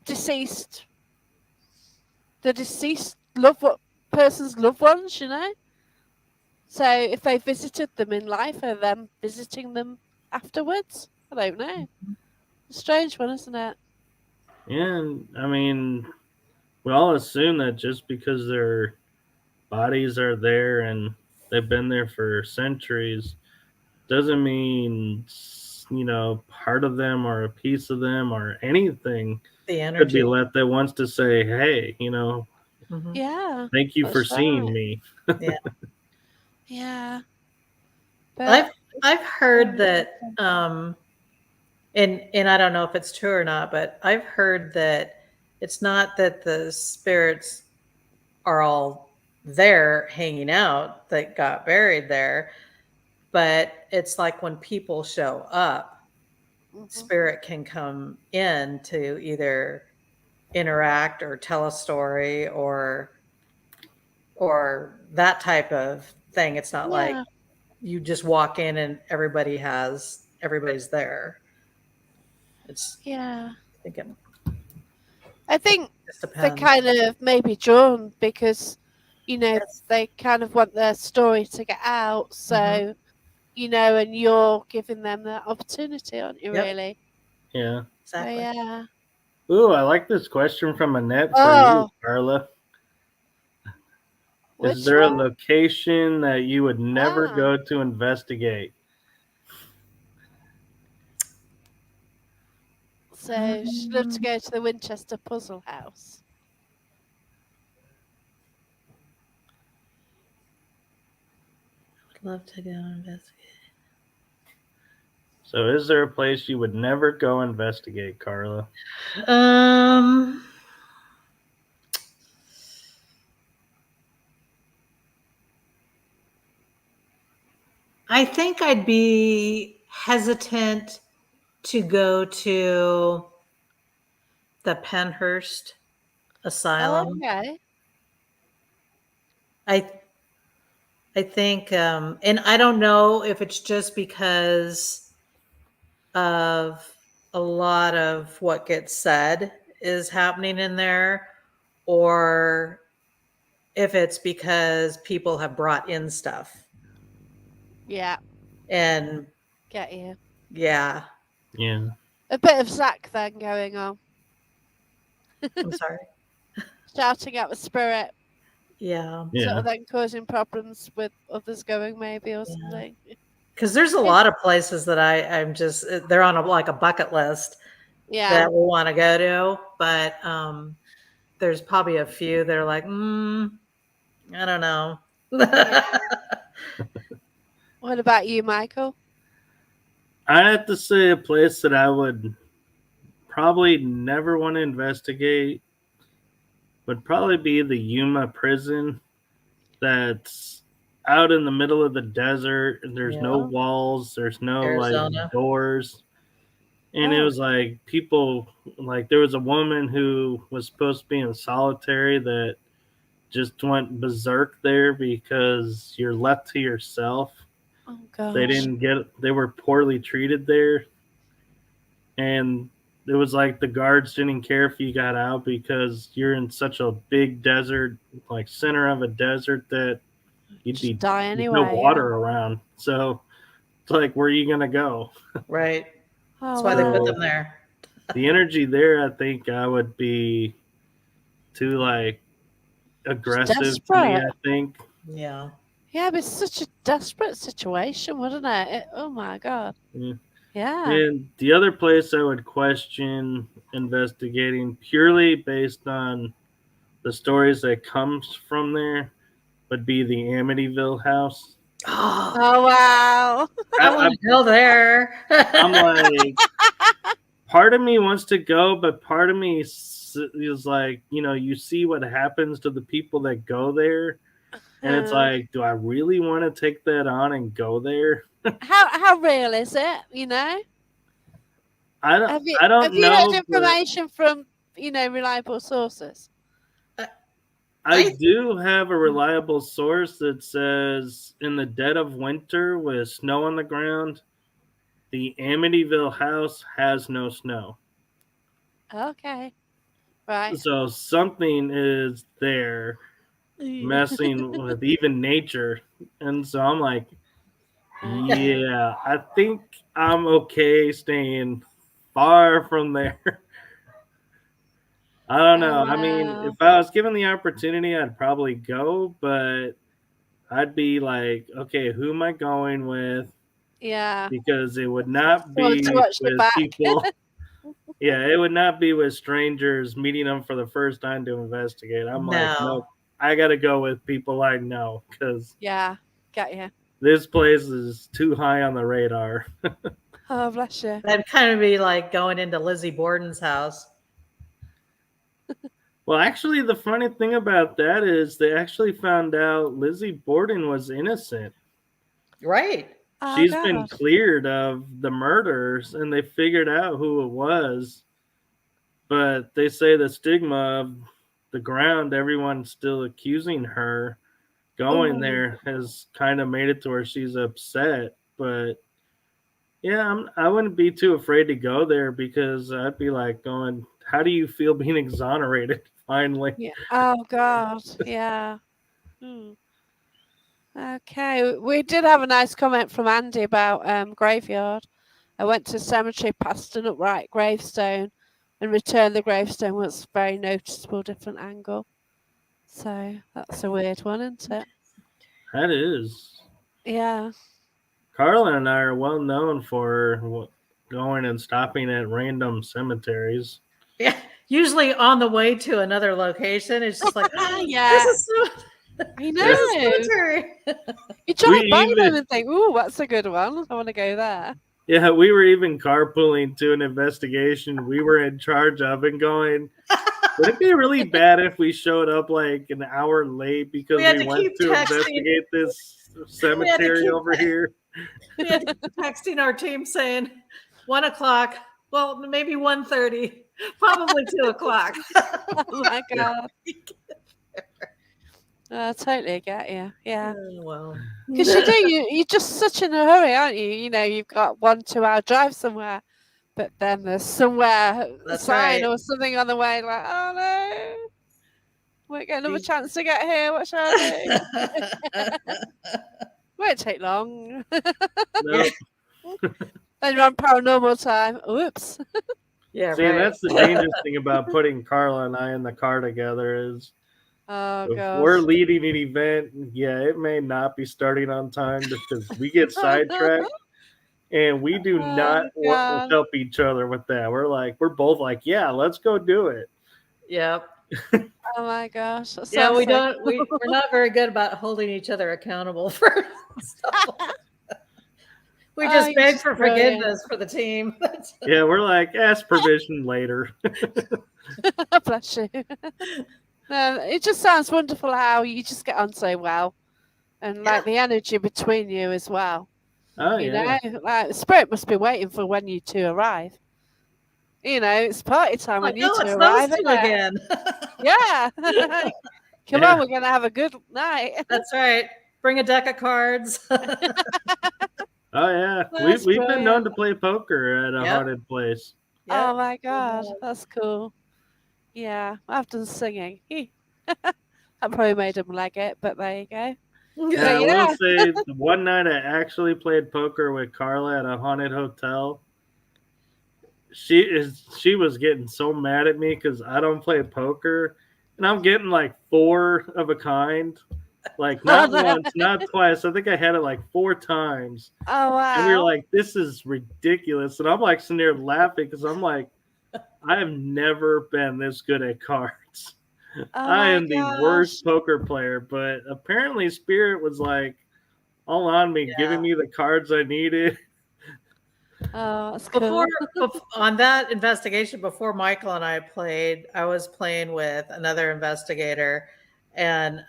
deceased the deceased person's loved ones, you know? So if they visited them in life, are them visiting them afterwards? I don't know. A strange one, isn't it?
Yeah, and I mean, we all assume that just because their bodies are there and they've been there for centuries doesn't mean, part of them or a piece of them or anything
The
could be
energy.
left that wants to say, "Hey,
Mhm.
Yeah,
thank you for
that's
seeing
right.
me."
Yeah.
Yeah, but
I've heard that and I don't know if it's true or not, but I've heard that it's not that the spirits are all there hanging out that got buried there, but it's like when people show up,
mhm.
spirit can come in to either interact or tell a story or that type of thing. It's not like
Yeah,
you just walk in and everybody's there. It's
yeah.
thinking
I think
just
they're
depends.
kind of maybe drawn because, you know,
Yes.
they kind of want their story to get out.
Mhm.
So, you know, and you're giving them that opportunity, aren't you,
Yep,
really?
Yeah.
So,
exactly.
yeah.
Ooh, I like this question from Annette for you,
Oh,
Carla. Is
which
there a
one?
location that you would never
Ah,
go to investigate?
so she'd love to go to the Winchester Puzzle House.
Would love to go investigate.
So, is there a place you would never go investigate, Carla?
Um, I think I'd be hesitant to go to the Penhurst asylum.
Okay.
I think, and I don't know if it's just because of a lot of what gets said is happening in there, or if it's because people have brought in stuff.
Yeah.
And
Get you.
yeah,
Yeah.
A bit of Zach then going on,
I'm sorry.
shouting at the spirit,
Yeah,
sort
Yeah.
of then causing problems with others going maybe or
yeah.
something.
Because there's a lot of places that I'm just they're on like a bucket list
Yeah.
that we want to go to, but there's probably a few that are like, I don't know.
What about you, Michael?
I have to say a place that I would probably never want to investigate would probably be the Yuma prison that's out in the middle of the desert. And there's no
Yeah.
walls, there's no like
Arizona.
doors. And it
Oh.
was like people, like there was a woman who was supposed to be in solitary that just went berserk there because you're left to yourself.
Oh gosh.
They were poorly treated there. And it was like the guards didn't care if you got out because you're in such a big desert, like center of a desert, that you'd
Just
be
die
there's no
anyway.
water around. So it's like, where are you gonna go?
Right.
Oh,
That's why they put
wow.
them there.
The energy there, I think I would be too like aggressive to me.
desperate.
I think.
Yeah.
Yeah, but it's such a desperate situation, wouldn't it? Oh my god.
Yeah.
Yeah.
And the other place I would question investigating purely based on the stories that comes from there would be the Amityville house.
Oh,
Oh wow.
I want to go there.
I'm like, part of me wants to go, but part of me is like, you see what happens to the people that go there, and it's like, do I really want to take that on and go there?
How real is it? You know?
I
Have
don't
you heard
know, but
information from reliable sources?
I do have a reliable source that says in the dead of winter with snow on the ground, the Amityville house has no snow.
Okay. Right.
So something is there messing with even nature. And so I'm like, yeah, I think I'm okay staying far from there. I don't know. I mean,
Wow.
if I was given the opportunity, I'd probably go, but I'd be like, okay, who am I going with?
Yeah.
Because it would not
Someone
be
to watch your
with
back.
people. Yeah, it would not be with strangers meeting them for the first time to investigate. I'm like,
No.
nope, I got to go with people I know because
Yeah. Get you.
this place is too high on the radar.
Oh, bless you.
That'd kind of be like going into Lizzie Borden's house.
Well, actually, the funny thing about that is they actually found out Lizzie Borden was innocent.
Right.
Oh,
She's
God.
been cleared of the murders, and they figured out who it was. But they say the stigma of the ground, everyone's still accusing her going there, has kind of made it to where she's upset. But yeah, I wouldn't be too afraid to go there because I'd be like going, how do you feel being exonerated finally?
Yeah. Oh, God. Yeah. Okay. We did have a nice comment from Andy about graveyard. I went to cemetery past an upright gravestone and returned the gravestone was a very noticeable different angle. So that's a weird one, isn't it?
That is.
Yeah.
Carla and I are well known for going and stopping at random cemeteries.
Yeah. Usually on the way to another location, it's just like,
Yeah.
this is
I
this is
know.
cemetery.
You drive
We
by
even-
them and think, "Ooh, that's a good one. I want to go there."
Yeah, we were even carpooling to an investigation we were in charge of and going, would it be really bad if we showed up like an hour late because
We had
we
to
went
keep
to
texting.
investigate this cemetery
keep
over here?
We had to keep texting our team saying 1:00. Well, maybe 1:30. Probably 2:00.
Oh my God. I totally get you. Yeah.
Well,
Because you're just such in a hurry, aren't you? You know, you've got 1-2 hour drive somewhere, but then there's somewhere a
That's
sign
right.
or something on the way, like, oh no, won't get another
You-
chance to get here. What shall I do? Won't take long.
Nope.
Then you're on paranormal time. Oops.
Yeah,
See, and
right.
that's the dangerous thing about putting Carla and I in the car together is
Oh
if we're
gosh.
leading an event, yeah, it may not be starting on time because we get sidetracked, and we do not
Oh God.
help each other with that. We're both like, yeah, let's go do it.
Yep.
Oh my gosh. That
Yeah,
sounds
we
so
don't. We're not very good about holding each other accountable for stuff. We
Oh,
just
you're
beg
just
for
brilliant.
forgiveness for the team.
Yeah, we're like, ask permission later.
Bless you. No, it just sounds wonderful how you just get on so well, and like the energy between you as well.
Oh
You
yeah,
know, like the spirit must be waiting for when you two arrive. You know, it's party time when
Like,
you
oh,
two
it's
arrive,
those
isn't
two
it?
again.
Yeah. Come
Yeah.
on, we're gonna have a good night.
That's right. Bring a deck of cards.
oh yeah.
That's
We've been known
brilliant.
to play poker at a
Yep.
haunted place.
Yep.
Oh my God, that's cool. Yeah, I've done singing. I probably made him like it, but there you go.
And
But
I will
yeah.
say, the one night I actually played poker with Carla at a haunted hotel. She was getting so mad at me because I don't play poker, and I'm getting like four of a kind, like not once, not twice. I think I had it like four times,
Oh
and we were
wow.
like, "This is ridiculous." And I'm like sitting there laughing because I'm like, I have never been this good at cards.
Oh
I
my
am the
gosh.
worst poker player, but apparently Spirit was like all on me, giving me the cards I needed.
Oh, that's
Before,
cool.
on that investigation, before Michael and I played, I was playing with another investigator, and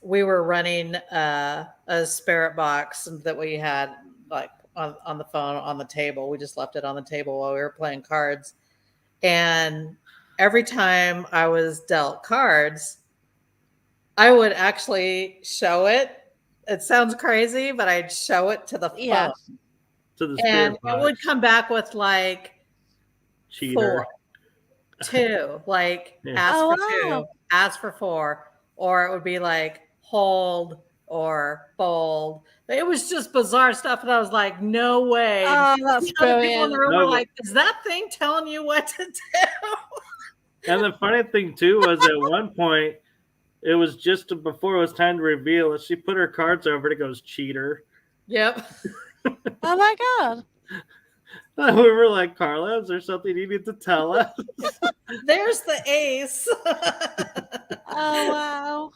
we were running a spirit box that we had like on the phone on the table. We just left it on the table while we were playing cards, and every time I was dealt cards, I would actually show it. It sounds crazy, but I'd show it to the
Yeah.
phone.
To the
And
Spirit
it would
box.
come back with like
Cheater.
4, 2, like
Yeah.
ask
Oh
for
wow.
2, ask for 4, or it would be like hold or fold. It was just bizarre stuff, and I was like, no way. And
Oh, that's
the other people in the
brilliant.
room were
No, but
like, is that thing telling you what to do?
and the funny thing too was at one point it was just before it was time to reveal it. She put her cards over it. It goes cheater.
Yep.
Oh my God.
We were like, Carla, is there something you need to tell us?
There's the ace.
Oh wow.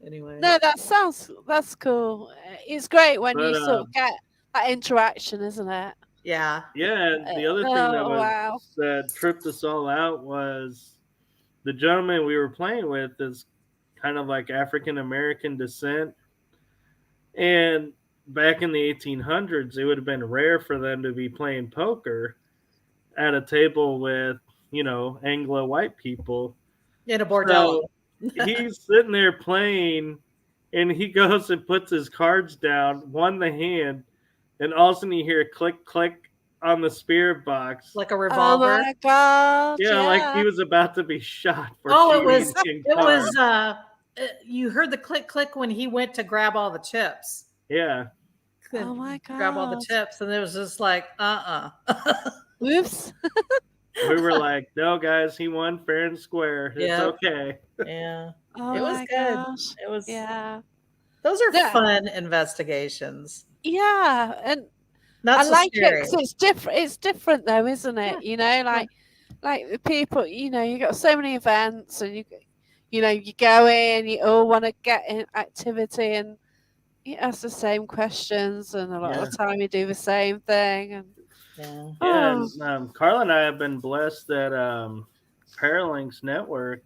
Anyway.
No, that's cool. It's great when you
But
sort of get that interaction, isn't it?
Yeah.
yeah, and the other thing
Oh wow.
that tripped us all out was the gentleman we were playing with is kind of like African American descent, and back in the 1800s, it would have been rare for them to be playing poker at a table with Anglo white people.
In a bordello.
So he's sitting there playing, and he goes and puts his cards down, won the hand, and all of a sudden you hear a click click on the spirit box.
Like a
Oh
revolver.
my God.
Yeah, like he
Yeah.
was about to be shot for
Oh, it
cheating
was
in
it
cards.
was you heard the click click when he went to grab all the chips.
Yeah.
Oh my
Grab all the
God.
chips, and it was just like
Oops.
We were like, no, guys, he won fair and square. It's
Yeah.
okay.
Yeah.
Oh
It was
my
good.
gosh.
It was
Yeah.
those are
Yeah.
fun investigations.
Yeah. And
Not
I
so
like it
scary.
because it's different. It's different though, isn't it? You know, like the people. You know, you got so many events, and you go in. You all want to get in activity, and you ask the same questions, and a lot of the time you do the same thing. And
Yeah.
Yeah,
oh,
and Carla and I have been blessed that Paralinks Network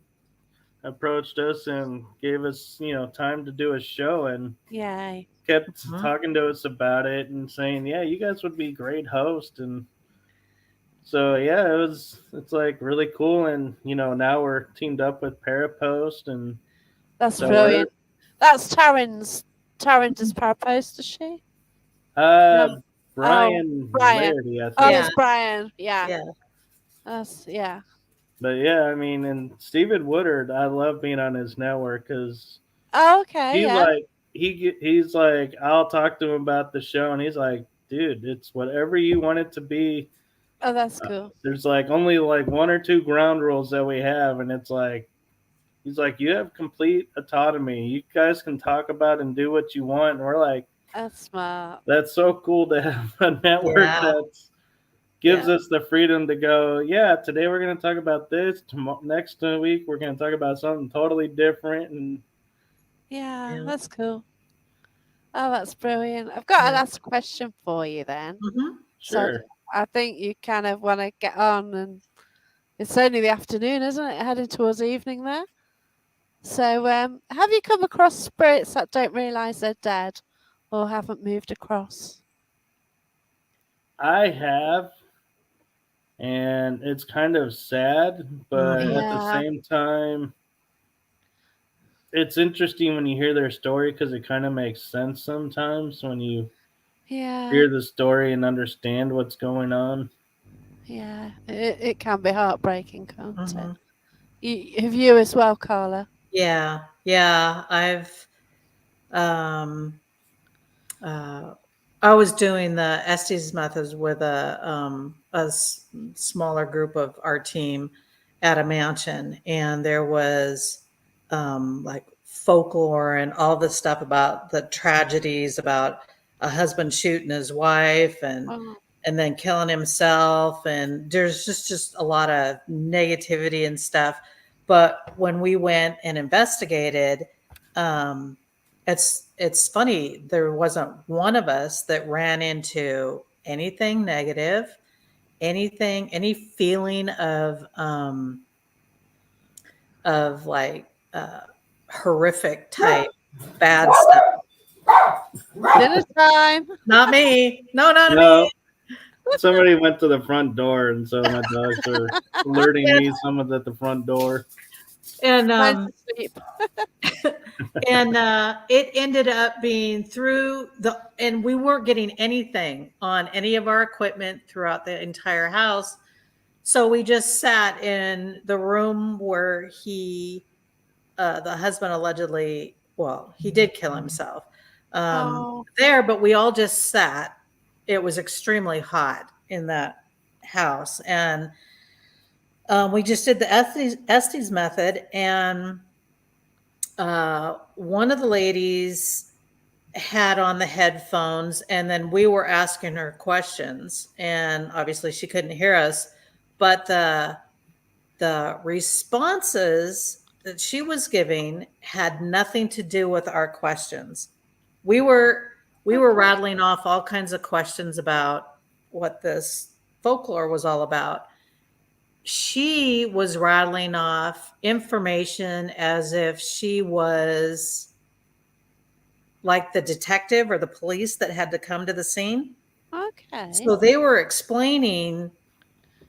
approached us and gave us, time to do a show and
yay.
kept
Mhm.
talking to us about it and saying, yeah, you guys would be great hosts. And So yeah, it's like really cool, and now we're teamed up with Parapost, and
That's
so we're
brilliant. That's Taryn's. Taryn does Parapost, does she?
uh
No. Oh,
Brian
Brian.
Lairdy, I
Oh,
think.
Yeah,
that's Brian. Yeah.
yeah,
That's yeah.
But yeah, I mean, and Stephen Woodard, I love being on his network because
Oh, okay.
he
Yeah.
like he's like, I'll talk to him about the show, and he's like, dude, it's whatever you want it to be.
Oh, that's cool.
There's like only like one or two ground rules that we have, and it's like he's like, you have complete autonomy. You guys can talk about and do what you want. And we're like,
That's smart.
that's so cool to have a network
yeah,
that gives
yeah.
us the freedom to go, yeah, today we're going to talk about this. Next week, we're going to talk about something totally different. And
Yeah,
Yeah.
that's cool. Oh, that's brilliant. I've got a
Yeah.
last question for you then.
Hmm.
So
sure.
I think you kind of want to get on, and it's only the afternoon, isn't it? Heading towards evening there. So, have you come across spirits that don't realise they're dead or haven't moved across?
I have, and it's kind of sad, but
Hmm.
at the
Yeah,
same time, it's interesting when you hear their story because it kind of makes sense sometimes when you
yeah,
hear the story and understand what's going on.
yeah. It can be heartbreaking, can't it?
Hmm.
Have you as well, Carla?
Yeah, yeah. Um, uh, I was doing the Estes methods with a smaller group of our team at a mansion, and there was like folklore and all this stuff about the tragedies about a husband shooting his wife
Oh,
and then killing himself, and there's just a lot of negativity and stuff. But when we went and investigated, um, it's funny, there wasn't one of us that ran into anything negative, any feeling of like horrific type bad stuff.
dinner time.
Not me. No, not me.
No, somebody went to the front door, and so my dogs are alerting me someone's at the front door.
And
Mine's asleep.
it ended up being and we weren't getting anything on any of our equipment throughout the entire house. So we just sat in the room where the husband allegedly, well, he did kill himself
Oh,
there, but we all just sat. It was extremely hot in that house. And we just did the Estes method. And one of the ladies had on the headphones, and then we were asking her questions, and obviously she couldn't hear us, but the responses that she was giving had nothing to do with our questions. We were
okay.
rattling off all kinds of questions about what this folklore was all about. She was rattling off information as if she was like the detective or the police that had to come to the scene.
Okay.
So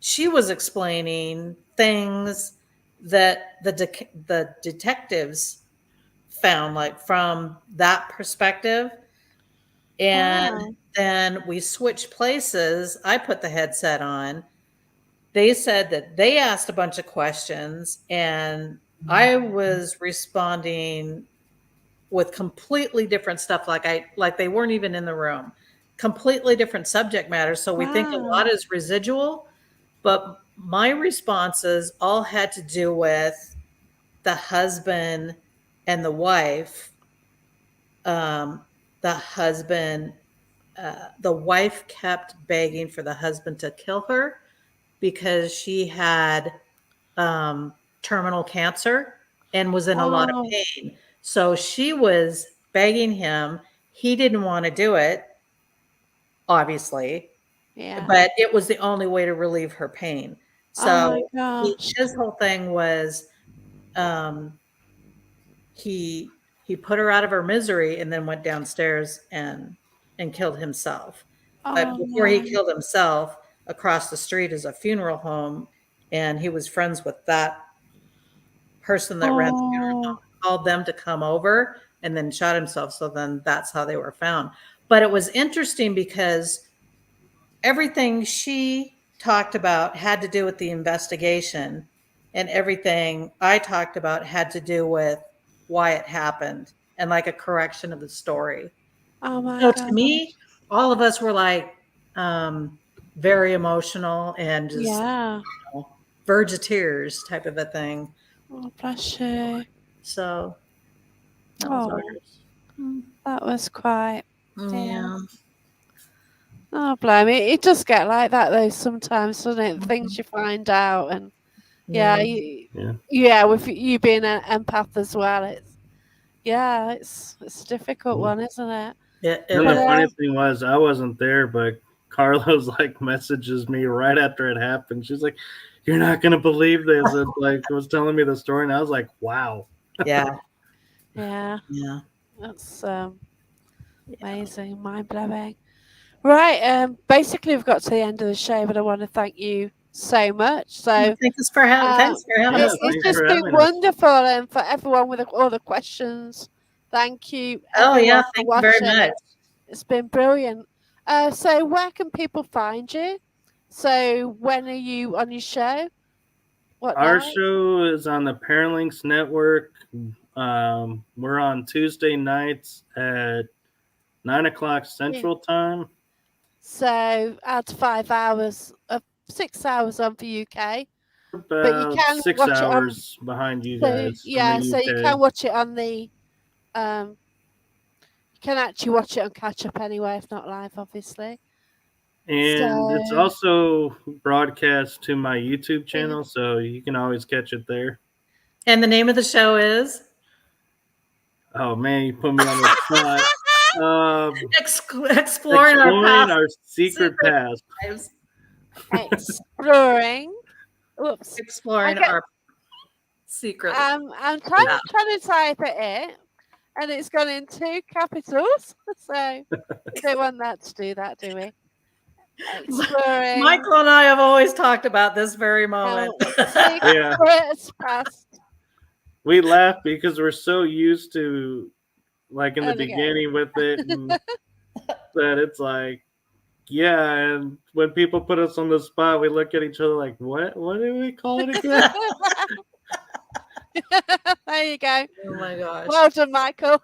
she was explaining things that the detectives found, like from that perspective. And
Wow.
then we switched places. I put the headset on. They said that they asked a bunch of questions, and I was responding with completely different stuff, like they weren't even in the room. Completely different subject matter. So we think a
Wow.
lot is residual, but my responses all had to do with the husband and the wife. Um, the husband, the wife kept begging for the husband to kill her because she had terminal cancer and was in a lot of
Oh,
pain. So she was begging him. He didn't want to do it, obviously,
yeah.
but it was the only way to relieve her pain.
Oh my
So
gosh.
his whole thing was um, he put her out of her misery and then went downstairs and killed himself. But
Oh
before he
no.
killed himself, across the street is a funeral home, and he was friends with that person that ran the funeral home,
Oh,
called them to come over, and then shot himself. So then that's how they were found. But it was interesting because everything she talked about had to do with the investigation, and everything I talked about had to do with why it happened and like a correction of the story.
oh my
So to
God.
me, all of us were like very emotional and just
Yeah.
verge of tears type of a thing.
Oh, bless you.
So that was
Oh,
ours.
that was quite. Yeah.
Yeah.
Oh, blimey. It does get like that though sometimes, doesn't it? Things
Mhm.
you find out, and yeah,
Yeah.
Yeah.
with you being an empath as well, it's a difficult one, isn't it?
It
And
But
the funny
is.
thing was, I wasn't there, but Carlos like messages me right after it happened. She's like, "You're not gonna believe this." It like was telling me the story, and I was like, "Wow."
Yeah.
yeah,
Yeah.
that's amazing, mind blowing. Right, basically we've got to the end of the show, but I want to thank you so much. So
Thanks for having
Yeah,
us.
it's
thanks
just
for
been
having us.
wonderful, and for everyone with all the questions, thank you
Oh
everyone
yeah,
for
thank you very
watching.
much.
It's been brilliant. So where can people find you? So when are you on your show? What
Our
night?
show is on the Paralinks Network. We're on Tuesday nights at 9 o'clock
Yeah.
Central Time.
So add 5 hours of 6 hours on for UK, but you
About
can
6 hours behind you guys in the
so you
UK.
can watch it on the um you can actually watch it on catch up anyway, if not live, obviously.
And it's
So
also broadcast to my YouTube
yeah.
channel, so you can always catch it there.
And the name of the show is
Oh man, you put me on the spot. Um,
Exploring Our
Exploring
Past
Our Secret
Secret
Past.
Lives.
Exploring. Oops. I
Exploring
get
Our Secret
I'm trying
Past.
to type it in, and it's gone in two capitals. So we don't want that to do that, do we? Exploring
Michael and I have always talked about this very moment.
Yeah,
secrets past
we laugh because we're so used to, like in the
and again.
beginning with it, and that it's like, yeah. And when people put us on the spot, we look at each other like, what? What do we call it again?
There you go.
Oh my gosh.
Well done, Michael.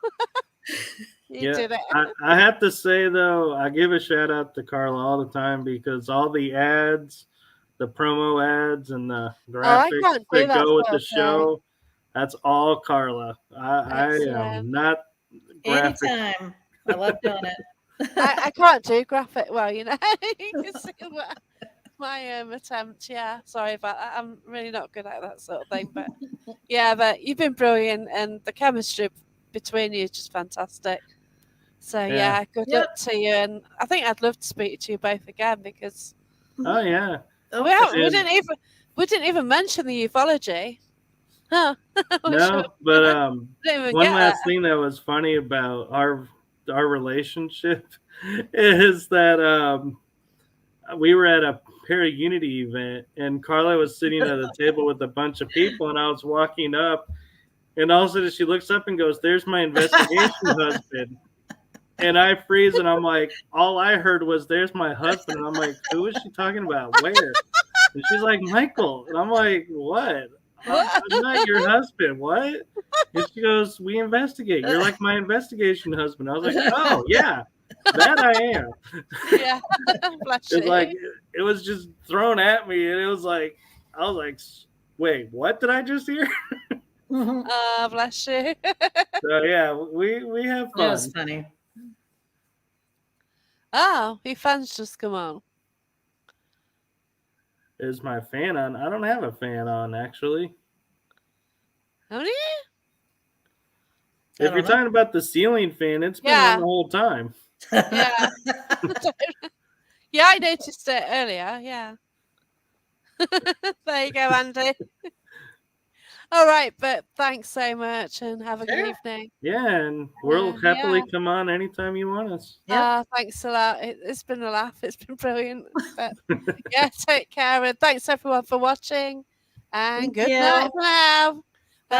You
Yeah,
did it.
I have to say though, I give a shout out to Carla all the time because all the ads, the promo ads, and the
Oh, I
graphics
can't do
that
that
go with the
sort of thing.
show, that's all Carla. I am
Excellent.
not graphic.
Anytime. I love doing it.
I can't do graphic well, you know. You can see my attempt. Yeah, sorry about that. I'm really not good at that sort of thing. But yeah, but you've been brilliant, and the chemistry between you is just fantastic. So
Yeah.
yeah, good
Yep.
luck to you, and I think I'd love to speak to you both again because
Oh yeah.
Oh,
we
for
haven't,
sure.
we didn't even mention the ufology. Huh?
No, but
Didn't even
one
get
last
that.
thing that was funny about our relationship is that we were at a Para Unity event, and Carla was sitting at a table with a bunch of people, and I was walking up, and all of a sudden she looks up and goes, "There's my investigation husband." And I freeze, and I'm like, all I heard was, "There's my husband," and I'm like, who is she talking about? Where? And she's like, "Michael," and I'm like, what? I'm not your husband. What? And she goes, "We investigate. You're like my investigation husband." I was like, "Oh yeah, that I am."
Yeah, bless
It's
you.
like it was just thrown at me, and it was like I was like, "Wait, what did I just hear?"
Oh, bless you.
So yeah, we have
That was
fun.
funny.
Oh, your fans just come on.
Is my fan on? I don't have a fan on actually.
Haven't you?
I
If you're
don't know.
talking about the ceiling fan, it's been on
Yeah.
the whole time.
Yeah. Yeah, I noticed it earlier. Yeah. There you go, Andy. All right, but thanks so much and have a good
Sure.
evening.
Yeah, and we'll
Yeah.
happily come on anytime you want us.
Yep.
Thanks a lot. It's been a laugh. It's been brilliant. But yeah, take care and thanks everyone for watching. And
Thank
good
you.
night for now.
Bye.